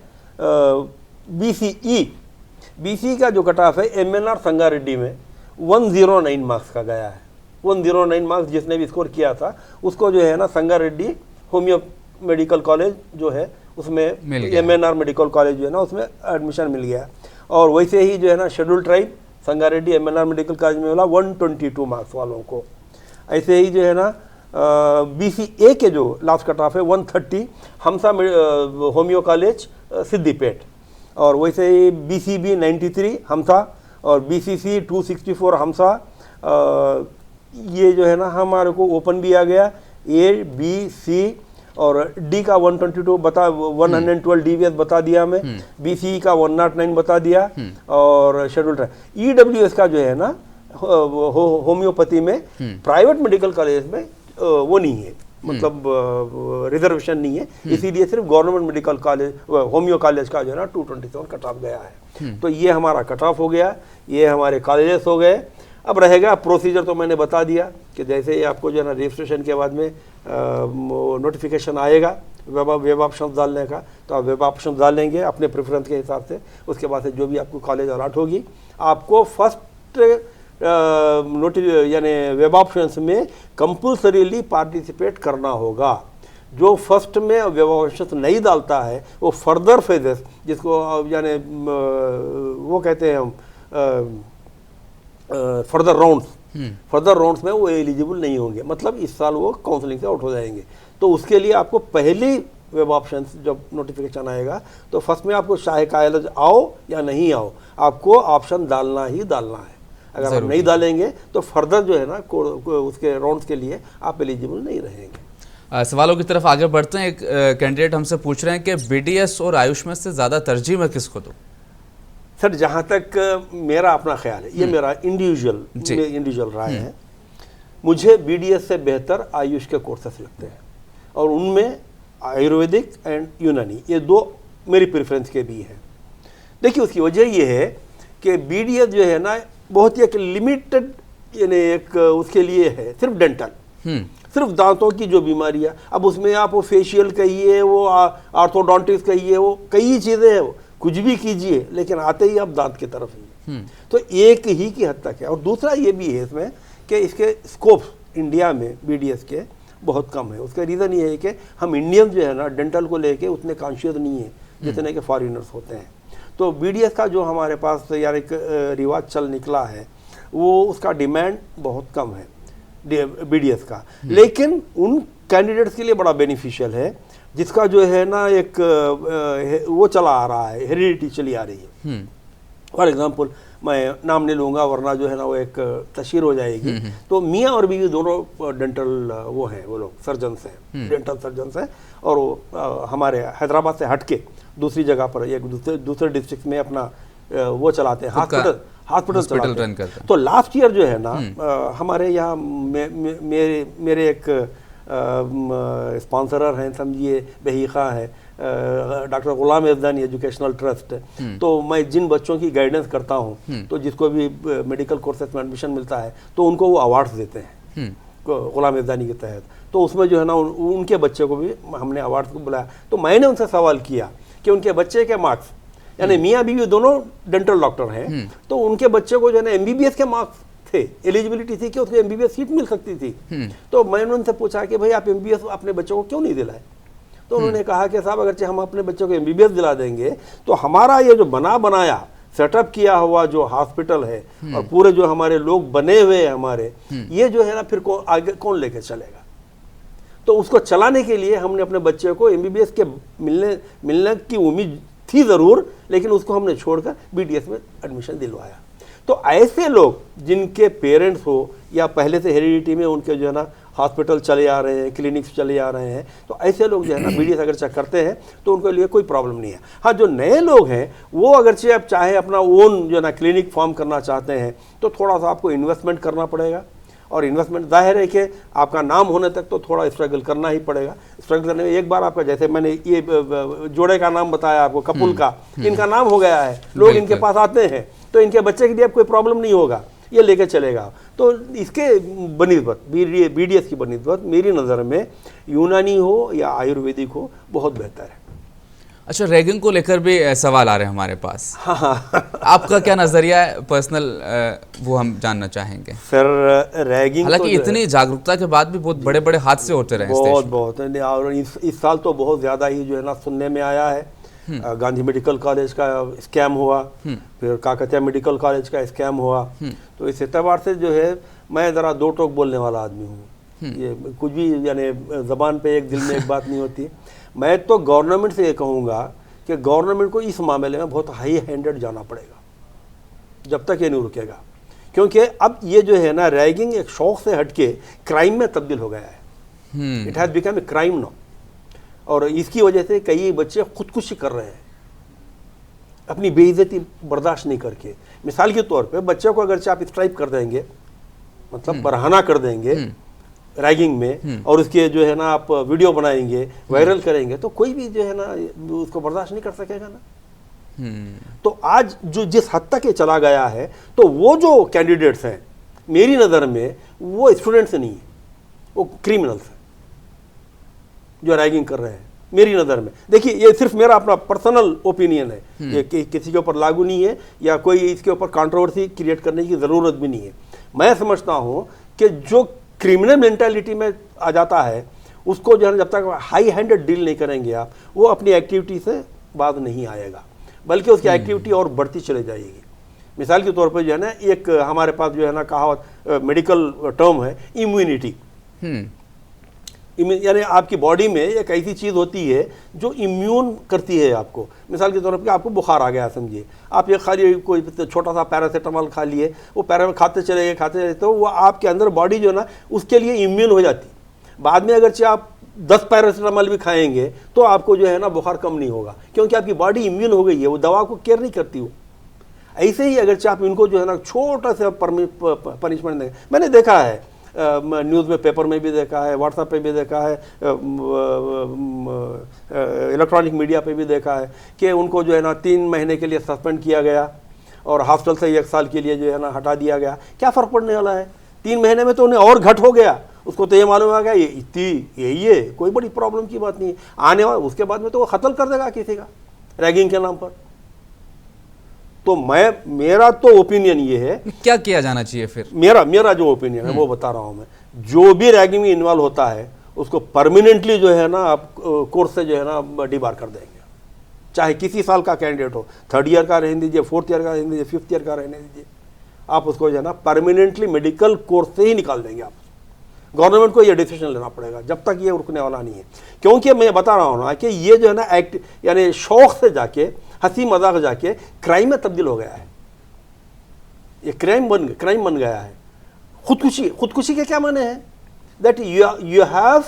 BCE का जो कट ऑफ है MNR संगारेड्डी में 109 मार्क्स का गया है। 109 मार्क्स जिसने भी स्कोर किया था उसको जो है ना संगारेड्डी होम्यो मेडिकल कॉलेज जो है उसमें MNR मेडिकल कॉलेज जो है ना उसमें एडमिशन मिल गया। और वैसे ही जो है ना schedule tribe Sangareddy MNR medical college में मिला 122 मार्क्स वालों को। ऐसे ही जो है ना BCA के जो लास्ट कट ऑफ है 130 हमसा होम्यो कॉलेज सिद्दीपेट और वैसे ही BCB 93 हमसा और BCC 264 हमसा। ये जो है ना हमारे को ओपन भी आ गया A, B, C और D का 122 बता 112 DVS बता दिया मैं, BCE का 109 बता दिया और शेड्यूल EWS का जो है ना होम्योपैथी में प्राइवेट मेडिकल कॉलेज में वो नहीं है, मतलब रिजर्वेशन नहीं है, इसीलिए सिर्फ government medical college homeo college का जो है ना 227 कट ऑफ गया है। तो ये हमारा कट ऑफ हो गया, ये हमारे कॉलेजेस हो गए। अब रहेगा प्रोसीजर तो मैंने बता दिया कि जैसे ही आपको जो है ना रजिस्ट्रेशन के बाद में नोटिफिकेशन आएगा वेब ऑप्शन डालने का, तो आप वेब ऑप्शन डालेंगे अपने प्रेफरेंस के हिसाब से। उसके बाद से जो भी आपको कॉलेज अलॉट होगी आपको फर्स्ट यानी वेब ऑप्शंस में कंपल्सरीली पार्टिसिपेट करना होगा। जो फर्स्ट में वेब ऑप्शंस नहीं डालता है वो फर्दर फेजेस जिसको यानी वो कहते हैं हम फर्दर राउंड्स में वो एलिजिबल नहीं होंगे, मतलब इस साल वो काउंसलिंग से आउट हो जाएंगे। तो उसके लिए आपको पहली वेब ऑप्शन जब नोटिफिकेशन आएगा तो फर्स्ट में आपको चाहे कॉलेज आओ या नहीं आओ, आपको ऑप्शन डालना ही डालना है। अगर आप नहीं डालेंगे तो फर्दर जो है ना उसके राउंड्स के लिए आप एलिजिबल नहीं रहेंगे। सवालों की तरफ आगे बढ़ते हैं। एक कैंडिडेट हमसे पूछ रहे हैं कि बीडीएस और आयुष में से ज़्यादा तरजीह मैं किसको दूँ? सर जहाँ तक मेरा अपना ख्याल है, ये मेरा इंडिविजुअल राय है, मुझे बीडीएस से बेहतर आयुष के कोर्सेस लगते हैं और उनमें आयुर्वेदिक एंड यूनानी ये दो मेरी प्रेफरेंस के भी हैं। देखिए उसकी वजह ये है कि बीडीएस जो है ना बहुत ही एक लिमिटेड यानी एक उसके लिए है, सिर्फ डेंटल, सिर्फ दांतों की जो बीमारियां, अब उसमें आप वो फेशियल कहिए, वो आर्थोडोंटिक्स कहिए, वो कई चीज़ें हैं, कुछ भी कीजिए लेकिन आते ही आप दांत की तरफ ही। तो एक ही की हद तक है। और दूसरा ये भी है इसमें कि इसके स्कोप इंडिया में बीडीएस के बहुत कम है। उसका रीज़न ये है कि हम इंडियन जो है ना डेंटल को लेके उतने कॉन्शियस नहीं है जितने के फॉरेनर्स होते हैं। तो बीडीएस का जो हमारे पास यार एक रिवाज चल निकला है वो उसका डिमांड बहुत कम है बीडीएस का, लेकिन उन कैंडिडेट्स के लिए बड़ा बेनिफिशियल है जिसका जो है ना एक वो चला आ रहा है, हेरिडिटी चली आ रही है। फॉर एग्जांपल मैं नाम नहीं लूँगा वरना जो है ना वो एक तशहीर हो जाएगी। तो मियाँ और बीवी दोनों डेंटल वो हैं, वो लोग सर्जन्स हैं, डेंटल सर्जन्स हैं, और वो हमारे हैदराबाद से हटके दूसरी जगह पर एक दूसरे डिस्ट्रिक्ट में अपना वो चलाते हैं, हॉस्पिटल चलाते हैं। तो लास्ट ईयर जो है ना हमारे यहाँ मेरे एक स्पॉन्सरर हैं, समझिए बहीखा है, डॉक्टर गुलाम एज़दानी एजुकेशनल ट्रस्ट। तो मैं जिन बच्चों की गाइडेंस करता हूँ तो जिसको भी मेडिकल कोर्सेज में एडमिशन मिलता है तो उनको वो अवार्ड्स देते हैं गुलाम एज़दानी के तहत। तो उसमें जो है ना उनके बच्चे को भी हमने अवार्ड्स को बुलाया। तो मैंने उनसे सवाल किया कि उनके बच्चे के मार्क्स, यानी मियाँ बीवी दोनों डेंटल डॉक्टर हैं, तो उनके बच्चे को जो है ना एमबीबीएस के मार्क्स थे, एलिजिबिलिटी थी कि उसको एमबीबीएस सीट मिल सकती थी। तो मैंने उनसे पूछा कि भाई आप एमबीबीएस अपने बच्चों को क्यों नहीं दिलाए? तो उन्होंने कहा कि साहब अगरचे हम अपने बच्चों को एमबीबीएस दिला देंगे तो हमारा ये जो बनाया सेटअप किया हुआ जो हॉस्पिटल है और पूरे जो हमारे लोग बने हुए हैं हमारे, ये जो है ना फिर आगे कौन लेके चलेगा? तो उसको चलाने के लिए हमने अपने बच्चे को एमबीबीएस के मिलने की उम्मीद थी ज़रूर, लेकिन उसको हमने छोड़कर बीडीएस में एडमिशन दिलवाया। तो ऐसे लोग जिनके पेरेंट्स हो या पहले से हेरिडिटी में उनके जो है ना हॉस्पिटल चले आ रहे हैं, क्लिनिक्स चले आ रहे हैं, तो ऐसे लोग जो है ना बीडीएस अगर चेक करते हैं तो उनके लिए कोई प्रॉब्लम नहीं है। हाँ, जो नए लोग हैं वो अगरचे अब चाहे अपना ओन जो है ना क्लिनिक फॉर्म करना चाहते हैं तो थोड़ा सा आपको इन्वेस्टमेंट करना पड़ेगा, और इन्वेस्टमेंट जाहिर है कि आपका नाम होने तक तो थोड़ा स्ट्रगल करना ही पड़ेगा। स्ट्रगल करने में एक बार आपका, जैसे मैंने ये जोड़े का नाम बताया आपको, कपुल का, इनका नाम हो गया है, लोग इनके पास आते हैं तो इनके बच्चे के लिए अब कोई प्रॉब्लम नहीं होगा, ये लेके चलेगा। तो इसके बनिस्बत बीडीएस की बनिस्बत मेरी नज़र में यूनानी हो या आयुर्वेदिक हो बहुत बेहतर है। अच्छा, रैगिंग को लेकर भी सवाल आ रहे हैं हमारे पास। हाँ। आपका क्या नजरिया है पर्सनल, वो हम जानना चाहेंगे। सर रैगिंग, हालांकि इतनी जागरूकता के बाद भी बहुत बड़े बड़े हादसे होते रहे, बहुत और इस साल तो बहुत ज़्यादा ही जो है ना सुनने में आया है। गांधी मेडिकल कॉलेज का स्कैम हुआ, फिर काकतिया मेडिकल कॉलेज का स्कैम हुआ। तो इस एतबार से जो है मैं ज़रा दो टोक बोलने वाला आदमी हूँ, ये कुछ भी यानी ज़बान पे एक दिल में एक बात नहीं होती। मैं तो गवर्नमेंट से ये कहूँगा कि गवर्नमेंट को इस मामले में बहुत हाई हैंडेड जाना पड़ेगा जब तक ये नहीं रुकेगा, क्योंकि अब ये जो है ना रैगिंग एक शौक से हटके क्राइम में तब्दील हो गया है। It has become a crime now, और इसकी वजह से कई बच्चे खुदकुशी कर रहे हैं अपनी बेइज्जती बर्दाश्त नहीं करके। मिसाल के तौर पे बच्चे को अगर आप स्ट्राइप कर देंगे, मतलब बरहाना कर देंगे रैगिंग में, और उसके जो है ना आप वीडियो बनाएंगे, वायरल करेंगे, तो कोई भी जो है ना उसको बर्दाश्त नहीं कर सकेगा ना। तो आज जो जिस हद तक ये चला गया है, तो वो जो कैंडिडेट्स हैं मेरी नज़र में वो स्टूडेंट्स नहीं है, वो क्रिमिनल्स हैं जो रैगिंग कर रहे हैं मेरी नज़र में। देखिए ये सिर्फ मेरा अपना पर्सनल ओपिनियन है, ये किसी के ऊपर लागू नहीं है या कोई इसके ऊपर कंट्रोवर्सी क्रिएट करने की ज़रूरत भी नहीं है। मैं समझता हूँ कि जो क्रिमिनल मेंटालिटी में आ जाता है उसको जो है जब तक हाई हैंडेड डील नहीं करेंगे आप, वो अपनी एक्टिविटी से बाज नहीं आएगा, बल्कि उसकी एक्टिविटी और बढ़ती चली जाएगी। मिसाल के तौर पर जो है ना, एक हमारे पास जो है ना कहावत मेडिकल टर्म है इम्यूनिटी। यानी आपकी बॉडी में एक ऐसी चीज़ होती है जो इम्यून करती है आपको। मिसाल के तौर पर आपको बुखार आ गया, समझिए आप ये खा लिए, कोई छोटा सा पैरासीटामोल खा लिए, वो खाते चले गए, तो वो आपके अंदर बॉडी जो है ना उसके लिए इम्यून हो जाती। बाद में अगर आप 10 पैरासीटामोल भी खाएंगे तो आपको जो है ना बुखार कम नहीं होगा, क्योंकि आपकी बॉडी इम्यून हो गई है, वो दवा को केयर नहीं करती वो। ऐसे ही अगर आप इनको जो है ना छोटा सा पनिशमेंट देंगे, मैंने देखा है न्यूज़ में, पेपर में भी देखा है, व्हाट्सएप पे भी देखा है, इलेक्ट्रॉनिक मीडिया पे भी देखा है कि उनको जो है ना 3 महीने के लिए सस्पेंड किया गया और हॉस्टल से 1 साल के लिए जो है ना हटा दिया गया। क्या फ़र्क पड़ने वाला है? 3 महीने में तो उन्हें और घट हो गया, उसको तो ये मालूम आ गया यही है, कोई बड़ी प्रॉब्लम की बात नहीं है। आने वाला उसके बाद में तो वो कत्ल कर देगा किसी का रैगिंग के नाम पर। तो मेरा तो ओपिनियन ये है, क्या किया जाना चाहिए फिर? मेरा जो ओपिनियन है वो बता रहा हूं मैं। जो भी रैगिंग में इन्वॉल्व होता है उसको परमानेंटली जो है ना आप कोर्स से जो है ना डिबार कर देंगे, चाहे किसी साल का कैंडिडेट हो, 3rd ईयर का रहने दीजिए, 4th ईयर का रहने दीजिए, 5th ईयर का रहने दीजिए, आप उसको जो है ना परमानेंटली मेडिकल कोर्स से ही निकाल देंगे। आप गवर्नमेंट को ये डिसीजन लेना पड़ेगा, जब तक ये रुकने वाला नहीं है। क्योंकि मैं बता रहा हूँ ना कि ये जो है ना एक्ट यानी शौक से जाके, हंसी मजाक जाके क्राइम में तब्दील हो गया है। ये क्राइम बन गया है। खुदकुशी के क्या माने हैं? That you have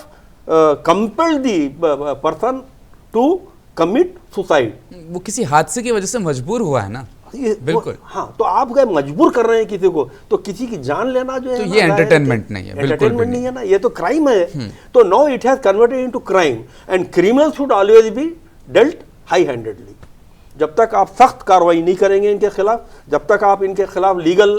compelled the person to commit suicide. वो किसी हादसे की वजह से मजबूर हुआ है ना। बिल्कुल। हाँ, तो आप गए मजबूर कर रहे हैं किसी को, तो किसी की जान लेना जो है, तो ये एंटरटेनमेंट नहीं है, एंटरटेनमेंट नहीं है ना, ये तो क्राइम है। तो now it has converted into crime and criminals should always be dealt high handedly. जब तक आप सख्त कार्रवाई नहीं करेंगे इनके खिलाफ, जब तक आप इनके खिलाफ लीगल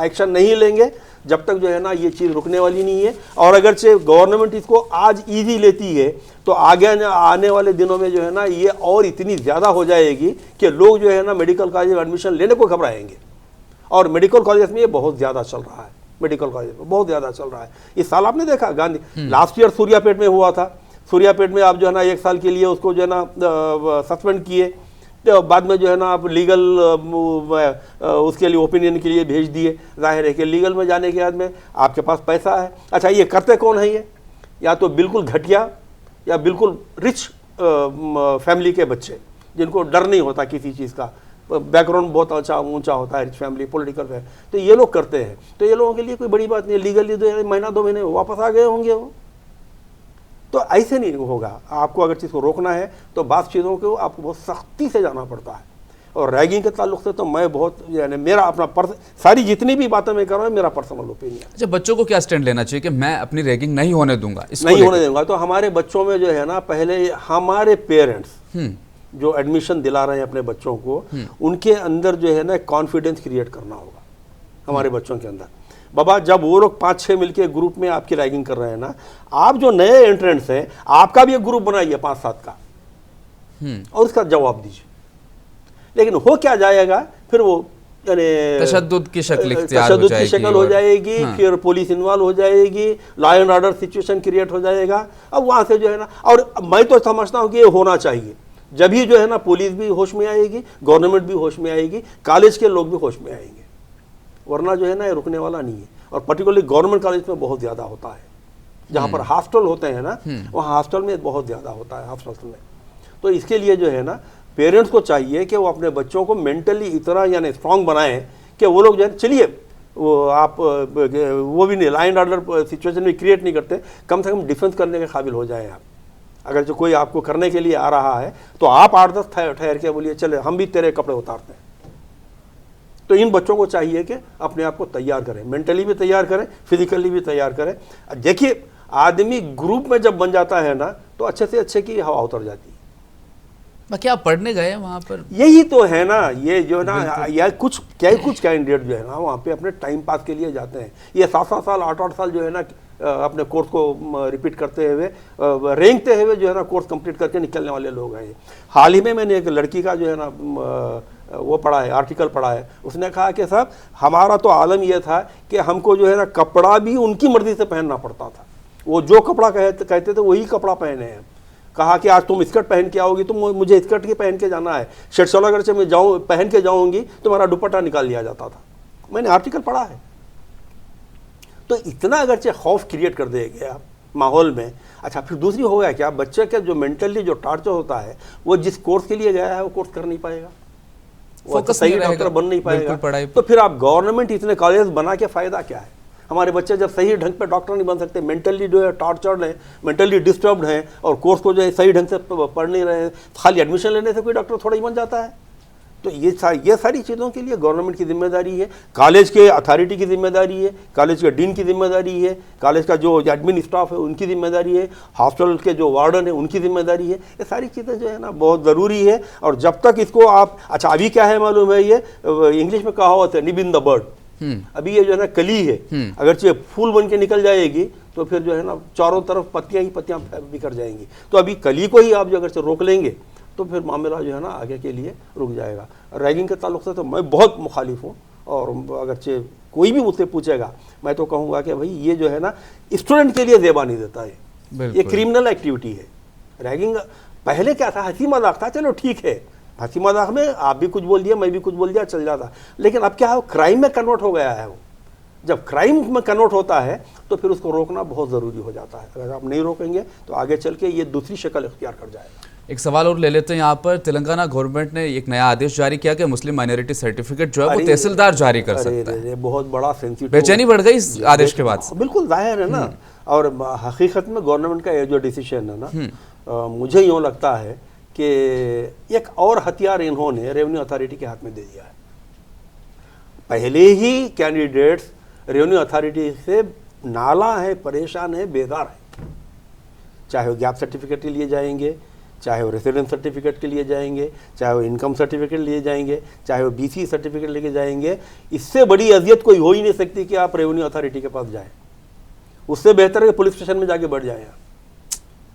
एक्शन नहीं लेंगे, जब तक जो है ना ये चीज़ रुकने वाली नहीं है। और अगरचे गवर्नमेंट इसको आज इजी लेती है तो आगे आने वाले दिनों में जो है ना ये और इतनी ज़्यादा हो जाएगी कि लोग जो है ना मेडिकल कॉलेज में एडमिशन लेने को घबराएंगे। और मेडिकल कॉलेज में ये बहुत ज़्यादा चल रहा है, मेडिकल कॉलेज में बहुत ज़्यादा चल रहा है। इस साल आपने देखा गांधी लास्ट ईयर सूर्यापेट में हुआ था, सूर्यापेट में आप जो है ना 1 साल के लिए उसको जो है ना सस्पेंड किए, तो बाद में जो है ना आप लीगल उसके लिए ओपिनियन के लिए भेज दिए। जाहिर है कि लीगल में जाने के बाद में आपके पास पैसा है। अच्छा, ये करते कौन है? ये या तो बिल्कुल घटिया या बिल्कुल रिच फैमिली के बच्चे, जिनको डर नहीं होता किसी चीज़ का, बैकग्राउंड बहुत अच्छा ऊंचा होता है, रिच फैमिली, पॉलिटिकल है, तो ये लोग करते हैं। तो ये लोगों के लिए कोई बड़ी बात नहीं है, लीगली 1 महीना 2 महीने वापस आ गए होंगे वो। तो ऐसे नहीं होगा। आपको अगर चीज़ को रोकना है तो बात चीज़ों को आपको बहुत सख्ती से जाना पड़ता है। और रैगिंग के ताल्लुक से तो मैं बहुत यानी मेरा अपना सारी जितनी भी बातें मैं कर रहा हूँ मेरा पर्सनल ओपिनियन। अच्छा, बच्चों को क्या स्टैंड लेना चाहिए कि मैं अपनी रैगिंग नहीं होने दूंगा? नहीं होने दूंगा। तो हमारे बच्चों में जो है ना, पहले हमारे पेरेंट्स जो एडमिशन दिला रहे हैं अपने बच्चों को, उनके अंदर जो है ना कॉन्फिडेंस क्रिएट करना होगा हमारे बच्चों के अंदर। बाबा, जब वो लोग 5-6 मिलके ग्रुप में आपकी रैगिंग कर रहे हैं ना, आप जो नए एंट्रेंट्स हैं आपका भी एक ग्रुप बनाइए 5-7 का और उसका जवाब दीजिए। लेकिन हो क्या जाएगा फिर, वो तशद्दुद की शक्ल हो जाएगी। हाँ। फिर पुलिस इन्वॉल्व हो जाएगी, law and order situation create हो जाएगा। अब वहाँ से जो है ना, और मैं तो समझता हूँ कि ये होना चाहिए, जब ही जो है ना पुलिस भी होश में आएगी, गवर्नमेंट भी होश में आएगी, कॉलेज के लोग भी होश में आएंगे। वरना जो है ना ये रुकने वाला नहीं है। और पर्टिकुलरली गवर्नमेंट कॉलेज में बहुत ज़्यादा होता है, जहाँ पर हॉस्टल होते हैं ना, वहाँ हॉस्टल में बहुत ज़्यादा होता है हॉस्टल में। तो इसके लिए जो है ना पेरेंट्स को चाहिए कि वो अपने बच्चों को मेंटली इतना यानी स्ट्रांग बनाएं कि वो लोग जो है, चलिए वो आप वो भी नहीं, लॉ एंड ऑर्डर सिचुएशन भी क्रिएट नहीं करते, कम से कम डिफेंस करने के काबिल हो जाए आप। अगर जो कोई आपको करने के लिए आ रहा है तो आप 8-10 ठहर के बोलिए, चले हम भी तेरे कपड़े उतारते हैं। तो इन बच्चों को चाहिए कि अपने आप को तैयार करें, मेंटली भी तैयार करें, फिजिकली भी तैयार करें। देखिए, आदमी ग्रुप में जब बन जाता है ना तो अच्छे से अच्छे की हवा उतर जाती है। क्या पढ़ने गए वहाँ पर? यही तो है ना, ये जो है ना, या कुछ कैंडिडेट जो है ना वहाँ पे अपने टाइम पास के लिए जाते हैं। ये 7-7 साल 8-8 साल जो है ना अपने कोर्स को रिपीट करते हुए, रेंगते हुए जो है ना कोर्स कंप्लीट करके निकलने वाले लोग हैं। हाल ही में मैंने एक लड़की का जो है ना वो पढ़ा है, आर्टिकल पढ़ा है। उसने कहा कि साहब, हमारा तो आलम यह था कि हमको जो है ना कपड़ा भी उनकी मर्जी से पहनना पड़ता था। वो जो कपड़ा कहते थे वही कपड़ा पहने हैं। कहा कि आज तुम स्कर्ट पहन के आओगी, तुम मुझे स्कर्ट ही पहन के जाना है, शर्ट सलवार अगर से मैं जाऊँ पहन के जाऊँगी तो मेरा दुपट्टा निकाल लिया जाता था। मैंने आर्टिकल पढ़ा है। तो इतना अगरचे खौफ क्रिएट कर देंगे आप माहौल में। अच्छा, फिर दूसरी हो गया क्या, बच्चे के जो मेंटली जो टार्चर होता है, वो जिस कोर्स के लिए गया है वो कोर्स कर नहीं पाएगा, वो फोकस सही नहीं रहेगा, डॉक्टर बन नहीं बिल्कुल पढ़ाई पाएगा। तो फिर आप गवर्नमेंट इतने कॉलेज बना के फायदा क्या है? हमारे बच्चे जब सही ढंग पे डॉक्टर नहीं बन सकते, मेंटली जो है टॉर्चर्ड है, मेंटली डिस्टर्ब्ड हैं और कोर्स को जो है सही ढंग से पढ़ नहीं रहे हैं, खाली एडमिशन लेने से कोई डॉक्टर थोड़ा ही बन जाता है। तो ये सारी चीज़ों के लिए गवर्नमेंट की जिम्मेदारी है, कॉलेज के अथॉरिटी की जिम्मेदारी है, कॉलेज के डीन की जिम्मेदारी है, कॉलेज का जो एडमिन स्टाफ है उनकी जिम्मेदारी है, हॉस्टल के जो वार्डन है उनकी जिम्मेदारी है। ये सारी चीज़ें जो है ना बहुत ज़रूरी है। और जब तक इसको आप, अच्छा अभी क्या है मालूम है, ये इंग्लिश में कहावत है, निब इन द बर्ड। अभी ये जो है ना कली है, अगर ये फूल बन के निकल जाएगी तो फिर जो है ना चारों तरफ पत्तियां ही पत्तियां बिखर जाएंगी। तो अभी कली को ही आप जो अगर से रोक लेंगे तो फिर मामला जो है ना आगे के लिए रुक जाएगा। रैगिंग के ताल्लुक से तो मैं बहुत मुखालिफ हूँ, और अगरचे कोई भी मुझसे पूछेगा मैं तो कहूँगा कि भाई ये जो है ना स्टूडेंट के लिए ज़ेबा नहीं देता है, ये क्रिमिनल एक्टिविटी है। रैगिंग पहले क्या था, हंसी मजाक था, चलो ठीक है, हंसी मजाक में आप भी कुछ बोल दिया मैं भी कुछ बोल दिया चल जाता। लेकिन अब क्या है, क्राइम में कन्वर्ट हो गया है। वो जब क्राइम में कन्वर्ट होता है तो फिर उसको रोकना बहुत ज़रूरी हो जाता है। अगर आप नहीं रोकेंगे तो आगे चल के ये दूसरी शक्ल इख्तियार कर जाएगा। एक सवाल और ले लेते हैं यहाँ पर। तेलंगाना गवर्नमेंट ने एक नया आदेश जारी किया कि मुस्लिम माइनॉरिटी सर्टिफिकेट जो है वो तहसीलदार जारी कर सकता है। बहुत बड़ा सेंसिटिव, बेचैनी बढ़ गई इस आदेश के बाद। बिल्कुल जाहिर है ना। और हकीकत में गवर्नमेंट का ये जो डिसीजन है ना, मुझे यूँ लगता है कि एक और हथियार इन्होंने रेवेन्यू अथॉरिटी के हाथ में दे दिया है। पहले ही कैंडिडेट्स रेवेन्यू अथॉरिटी से नाला है, परेशान है, बेजार है। चाहे वो गैप सर्टिफिकेट के लिए जाएंगे, चाहे वो रेसिडेंस सर्टिफिकेट के लिए जाएंगे, चाहे वो इनकम सर्टिफिकेट लिए जाएंगे, चाहे वो बीसी सर्टिफिकेट लेके जाएंगे। इससे बड़ी अजियत कोई हो ही नहीं सकती कि आप रेवेन्यू अथॉरिटी के पास जाएं। उससे बेहतर है कि पुलिस स्टेशन में जाके बैठ जाएं।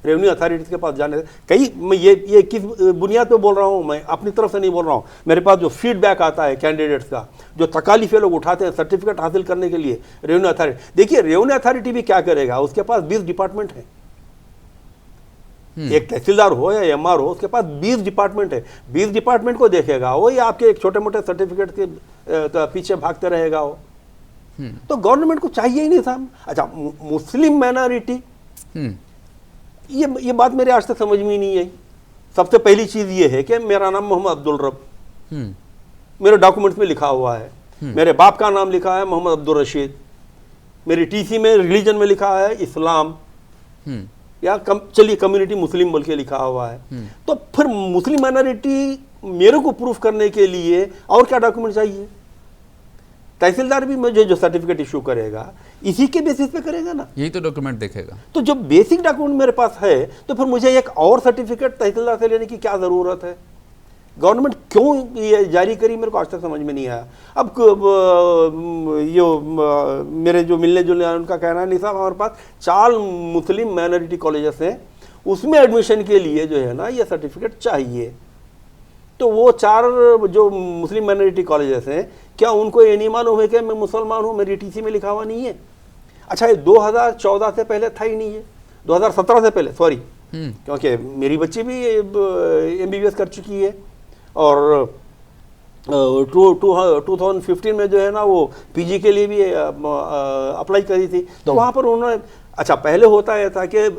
रेवेन्यू अथॉरिटी के पास जाने कई, मैं ये किस बुनियाद पे बोल रहा हूँ, मैं अपनी तरफ से नहीं बोल रहा हूँ। मेरे पास जो फीडबैक आता है कैंडिडेट्स का, जो तकालीफें लोग उठाते हैं सर्टिफिकेट हासिल करने के लिए रेवेन्यू अथॉरिटी, देखिए रेवेन्यू अथॉरिटी भी क्या करेगा, उसके पास 20 डिपार्टमेंट है। एक तहसीलदार हो या एमआर हो, उसके पास 20 डिपार्टमेंट है। 20 डिपार्टमेंट को देखेगा, वही आपके एक छोटे मोटे सर्टिफिकेट के पीछे भागते रहेगा वो। तो गवर्नमेंट को चाहिए ही नहीं था। अच्छा, मुस्लिम माइनॉरिटी, ये बात मेरे आज तक समझ में ही नहीं आई। सबसे पहली चीज ये है कि मेरा नाम मोहम्मद अब्दुल रब मेरे डॉक्यूमेंट्स में लिखा हुआ है, मेरे बाप का नाम लिखा है मोहम्मद अब्दुल रशीद, मेरी टीसी में रिलीजन में लिखा है इस्लाम, या चलिए कम्युनिटी मुस्लिम बोल के लिखा हुआ है। तो फिर मुस्लिम माइनॉरिटी मेरे को प्रूफ करने के लिए और क्या डॉक्यूमेंट चाहिए? तहसीलदार भी मुझे जो सर्टिफिकेट इशू करेगा इसी के बेसिस पे करेगा ना, यही तो डॉक्यूमेंट देखेगा। तो जो बेसिक डॉक्यूमेंट मेरे पास है, तो फिर मुझे एक और सर्टिफिकेट तहसीलदार से लेने की क्या जरूरत है? गवर्नमेंट क्यों ये जारी करी, मेरे को आज तक समझ में नहीं आया। अब मेरे जो मिलने जुलने उनका कहना है, नहीं साहब हमारे पास 4 मुस्लिम माइनॉरिटी कॉलेजेस हैं, उसमें एडमिशन के लिए जो है ना ये सर्टिफिकेट चाहिए। तो वो 4 जो मुस्लिम माइनॉरिटी कॉलेजेस हैं, क्या उनको ये नहीं मालूम है कि मैं मुसलमान हूँ, मेरी टीसी में लिखा हुआ नहीं है? अच्छा, ये 2014 से पहले था ही नहीं है, 2017 से पहले, सॉरी, क्योंकि मेरी बच्ची भी MBBS कर चुकी है और 2015 में जो है ना वो PG के लिए भी अप्लाई करी थी। तो वहाँ पर उन्होंने, अच्छा पहले होता है था कि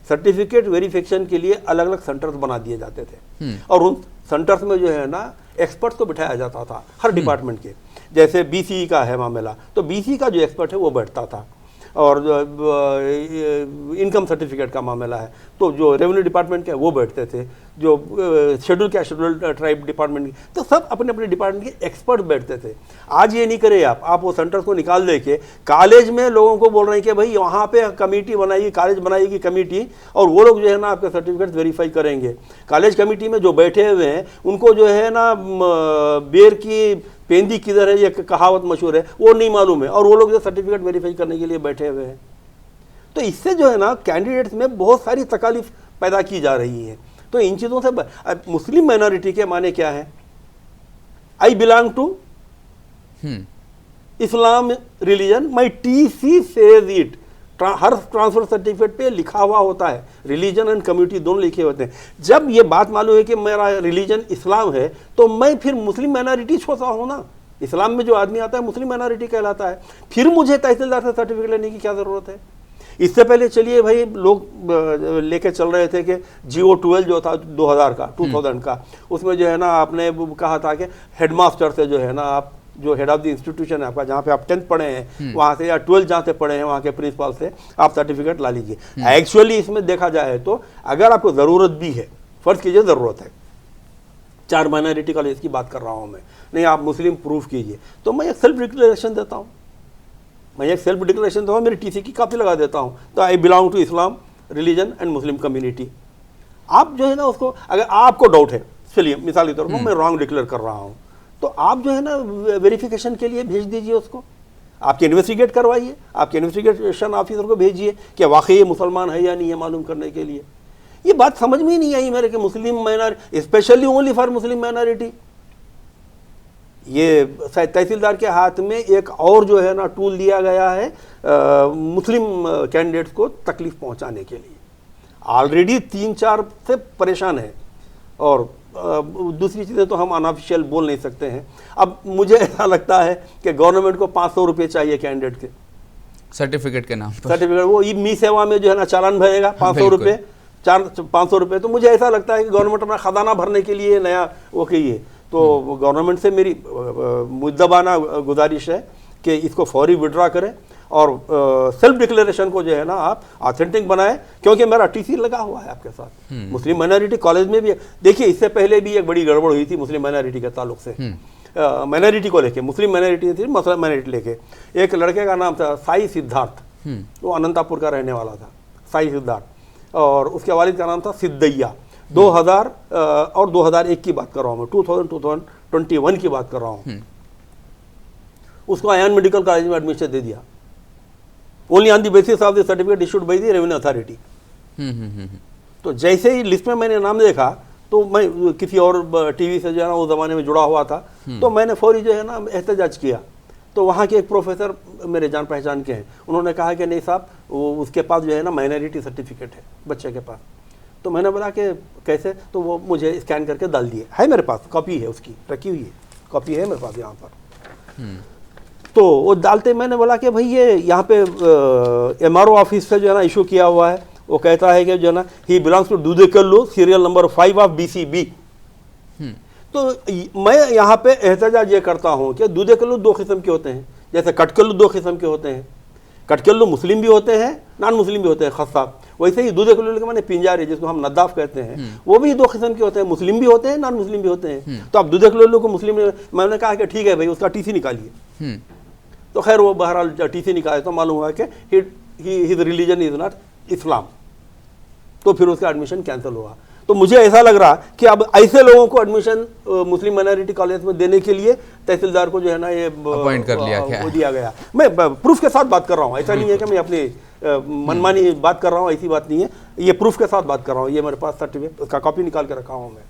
सर्टिफिकेट वेरिफिकेशन के लिए अलग अलग सेंटर्स बना दिए जाते थे और उन सेंटर्स में जो है ना एक्सपर्ट्स को बिठाया जाता था हर डिपार्टमेंट के। जैसे BC का है मामला, तो BC का जो एक्सपर्ट है वो बैठता था, और इनकम सर्टिफिकेट का मामला है तो जो रेवेन्यू डिपार्टमेंट के वो बैठते थे, जो शेड्यूल ट्राइब डिपार्टमेंट की, तो सब अपने अपने डिपार्टमेंट के एक्सपर्ट बैठते थे। आज ये नहीं करे आप वो सेंटर्स को निकाल दे के कॉलेज में लोगों को बोल रहे हैं कि भाई वहाँ पे कमेटी बनाएगी, कॉलेज बनाएगी कमेटी, और वो लोग जो है ना आपके सर्टिफिकेट वेरीफाई करेंगे। कॉलेज कमेटी में जो बैठे हुए हैं उनको जो है ना बेर की पेंदी किधर है, ये कहावत मशहूर है, वो नहीं मालूम है, और वो लोग जो सर्टिफिकेट वेरीफाई करने के लिए बैठे हुए हैं। तो इससे जो है ना कैंडिडेट्स में बहुत सारी तकालीफ पैदा की जा रही है। तो इन चीज़ों से मुस्लिम माइनॉरिटी के माने क्या है? I belong to Islam religion, my TC says it, हर ट्रांसफर सर्टिफिकेट पे लिखा हुआ होता है, रिलीजन एंड कम्युनिटी दोनों लिखे होते हैं। जब ये बात मालूम है कि मेरा रिलीजन इस्लाम है तो मैं फिर मुस्लिम माइनॉरिटी होता हूँ ना। इस्लाम में जो आदमी आता है मुस्लिम माइनॉरिटी कहलाता है। फिर मुझे तहसीलदार से सर्टिफिकेट लेने की क्या ज़रूरत है? इससे पहले चलिए भाई लोग लेके चल रहे थे कि GO12 जो था 2000 का, उसमें जो है ना आपने कहा था कि हेडमास्टर से जो है ना आप जो हेड ऑफ द इंस्टीट्यूशन है आपका, जहाँ पे आप 10th पढ़े हैं वहाँ से या 12th जहाँ से पढ़े हैं वहाँ के प्रिंसिपल से आप सर्टिफिकेट ला लीजिए। एक्चुअली इसमें देखा जाए तो अगर आपको ज़रूरत भी है, फ़र्ज़ कीजिए ज़रूरत है, 4 माइनॉरिटी कॉलेज की बात कर रहा हूँ मैं, नहीं आप मुस्लिम प्रूफ कीजिए, तो मैं एक सेल्फ डिक्लेरेशन देता हूँ, मेरी TC की कापी लगा देता हूँ, तो I belong to Islam religion and Muslim community. आप जो है ना उसको, अगर आपको डाउट है, चलिए मिसाल के तौर पर मैं रॉन्ग डिक्लेयर कर रहा हूँ, तो आप जो है ना वेरिफिकेशन के लिए भेज दीजिए उसको, आपके इन्वेस्टिगेट करवाइए, आपके इन्वेस्टिगेशन ऑफिसर को भेजिए कि वाकई ये मुसलमान है या नहीं है मालूम करने के लिए। ये बात समझ में ही नहीं आई मेरे कि मुस्लिम minority, specially only for Muslim minority. ये तहसीलदार के हाथ में एक और जो है ना टूल दिया गया है मुस्लिम कैंडिडेट्स को तकलीफ पहुंचाने के लिए। ऑलरेडी 3-4 से परेशान है, और दूसरी चीज़ें तो हम अनऑफिशियल बोल नहीं सकते हैं। अब मुझे ऐसा लगता है कि गवर्नमेंट को 500 रुपये चाहिए कैंडिडेट के सर्टिफिकेट के नाम पर। सर्टिफिकेट वो ई सेवा में जो है ना चालान भरेगा 500 रुपये, 500 रुपये। तो मुझे ऐसा लगता है कि गवर्नमेंट अपना खजाना भरने के लिए नया वो की है। तो गवर्नमेंट से मेरी मुद्दबाना गुजारिश है कि इसको फौरी विड्रॉ करें और सेल्फ डिक्लेरेशन को जो है ना आप ऑथेंटिक बनाएं, क्योंकि मेरा TC लगा हुआ है आपके साथ। मुस्लिम माइनॉरिटी कॉलेज में भी देखिए, इससे पहले भी एक बड़ी गड़बड़ हुई थी मुस्लिम माइनॉरिटी के ताल्लुक से, माइनॉरिटी को लेके, मुस्लिम माइनॉरिटी थी, मुस्लिम माइनॉरिटी लेके। एक लड़के का नाम था साई सिद्धार्थ, वो अनंतापुर का रहने वाला था, साई सिद्धार्थ, और उसके वालिद का नाम था सिद्धैया। 2000 और 2001 की बात कर रहा हूँ मैं, 2021 की बात कर रहा हूँ। उसको आयान मेडिकल कॉलेज में एडमिशन दे दिया, only on the basis of the certificate issued by the revenue authority. तो जैसे ही लिस्ट में मैंने नाम देखा, तो मैं किसी और TV से जो है ना उस ज़माने में जुड़ा हुआ था, तो मैंने फौरी जो है ना एहतजाज किया। तो वहाँ के एक प्रोफेसर मेरे जान पहचान के हैं, उन्होंने कहा कि नहीं साहब, वो उसके पास जो है ना माइनॉरिटी सर्टिफिकेट है बच्चे के पास। तो मैंने बोला कि कैसे? तो वो मुझे स्कैन करके डाल दिए, है मेरे पास कॉपी है, उसकी रखी हुई है, कॉपी है मेरे पास यहाँ पर। तो वो डालते मैंने बोला कि भाई ये यहाँ पे MRO ऑफिस से जो है ना इशू किया हुआ है। वो कहता है कि जो है ना he belongs to Dudhekallu serial number 5 of BCB। तो मैं यहाँ पे एहतजाज ये करता हूँ कि दूधेकल्लू 2 किस्म के होते हैं, जैसे कटकल्लू 2 किस्म के होते हैं। कटकल्लू मुस्लिम भी होते हैं, नॉन मुस्लिम भी होते हैं खस्सा। वैसे ही दूधेकल्लू के माने पिंजारी, जिसको हम नद्दाफ कहते हैं, वो भी 2 किस्म के होते हैं, मुस्लिम भी होते हैं, नॉन मुस्लिम भी होते हैं। तो अब दूधेकल्लू को मुस्लिम, मैंने कहा कि ठीक है भाई उसका TC निकालिए। तो खैर वो बहरहाल TC निकाले तो मालूम हुआ कि हिज रिलीजन इज नॉट इस्लाम, तो फिर उसका एडमिशन कैंसिल हुआ। तो मुझे ऐसा लग रहा कि अब ऐसे लोगों को एडमिशन मुस्लिम माइनॉरिटी कॉलेज में देने के लिए तहसीलदार को जो है ना ये अपॉइंट कर लिया क्या? वो दिया गया। मैं प्रूफ के साथ बात कर रहा हूँ, ऐसा नहीं है कि मैं अपनी मनमानी बात कर रहा हूँ, ऐसी बात नहीं है, ये प्रूफ के साथ बात कर रहा हूँ। ये मेरे पास सर्टिफिकेट, उसका कॉपी निकाल के रखा हूँ मैं।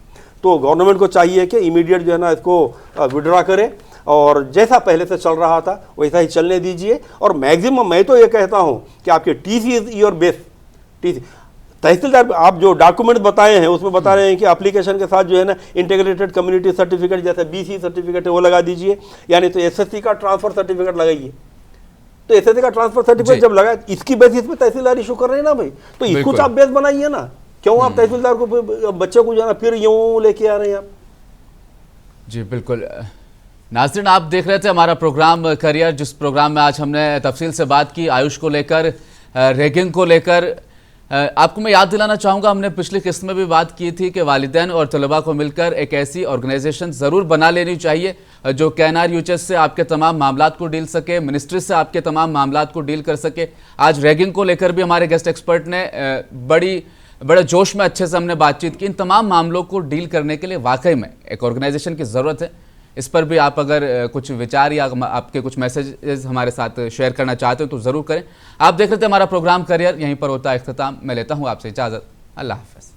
तो गवर्नमेंट को चाहिए कि इमीडिएट जो है ना इसको विड्रॉ करे, और जैसा पहले से चल रहा था वैसा ही चलने दीजिए। और मैक्सिमम मैं तो ये कहता हूँ कि आपके TC is your base. TC तहसीलदार आप जो डॉक्यूमेंट बताए हैं उसमें बता रहे हैं कि एप्लीकेशन के साथ जो है ना इंटीग्रेटेड कम्युनिटी सर्टिफिकेट जैसे BC सर्टिफिकेट है वो लगा दीजिए, यानी तो SSC का ट्रांसफर सर्टिफिकेट लगाइए। तो SSC का ट्रांसफर सर्टिफिकेट जब लगा, इसकी बेसिस पे तहसीलदार इशू कर रहे हैं ना भाई, तो इसको आप बेस बनाइए ना। क्यों आप तहसीलदार को बच्चे को जो है ना फिर यूं लेके आ रहे हैं आप? जी बिल्कुल। नाज़रीन, आप देख रहे थे हमारा प्रोग्राम करियर, जिस प्रोग्राम में आज हमने तफसील से बात की आयुष को लेकर, रैगिंग को लेकर। आपको मैं याद दिलाना चाहूँगा, हमने पिछली किस्त में भी बात की थी कि वालिदैन और तलबा को मिलकर एक ऐसी ऑर्गेनाइजेशन ज़रूर बना लेनी चाहिए जो KNR UHS से आपके तमाम मामलात को डील सके, मिनिस्ट्री से आपके तमाम मामलात को डील कर सके। आज रैगिंग को लेकर भी हमारे गेस्ट एक्सपर्ट ने बड़े जोश में अच्छे से हमने बातचीत की। इन तमाम मामलों को डील करने के लिए वाकई में एक ऑर्गेनाइजेशन की ज़रूरत है। इस पर भी आप अगर कुछ विचार या आपके कुछ मैसेजेस हमारे साथ शेयर करना चाहते हो तो ज़रूर करें। आप देख रहे थे हमारा प्रोग्राम करियर, यहीं पर होता है इख्तिताम। मैं लेता हूँ आपसे इजाज़त। अल्लाह हाफ़िज़।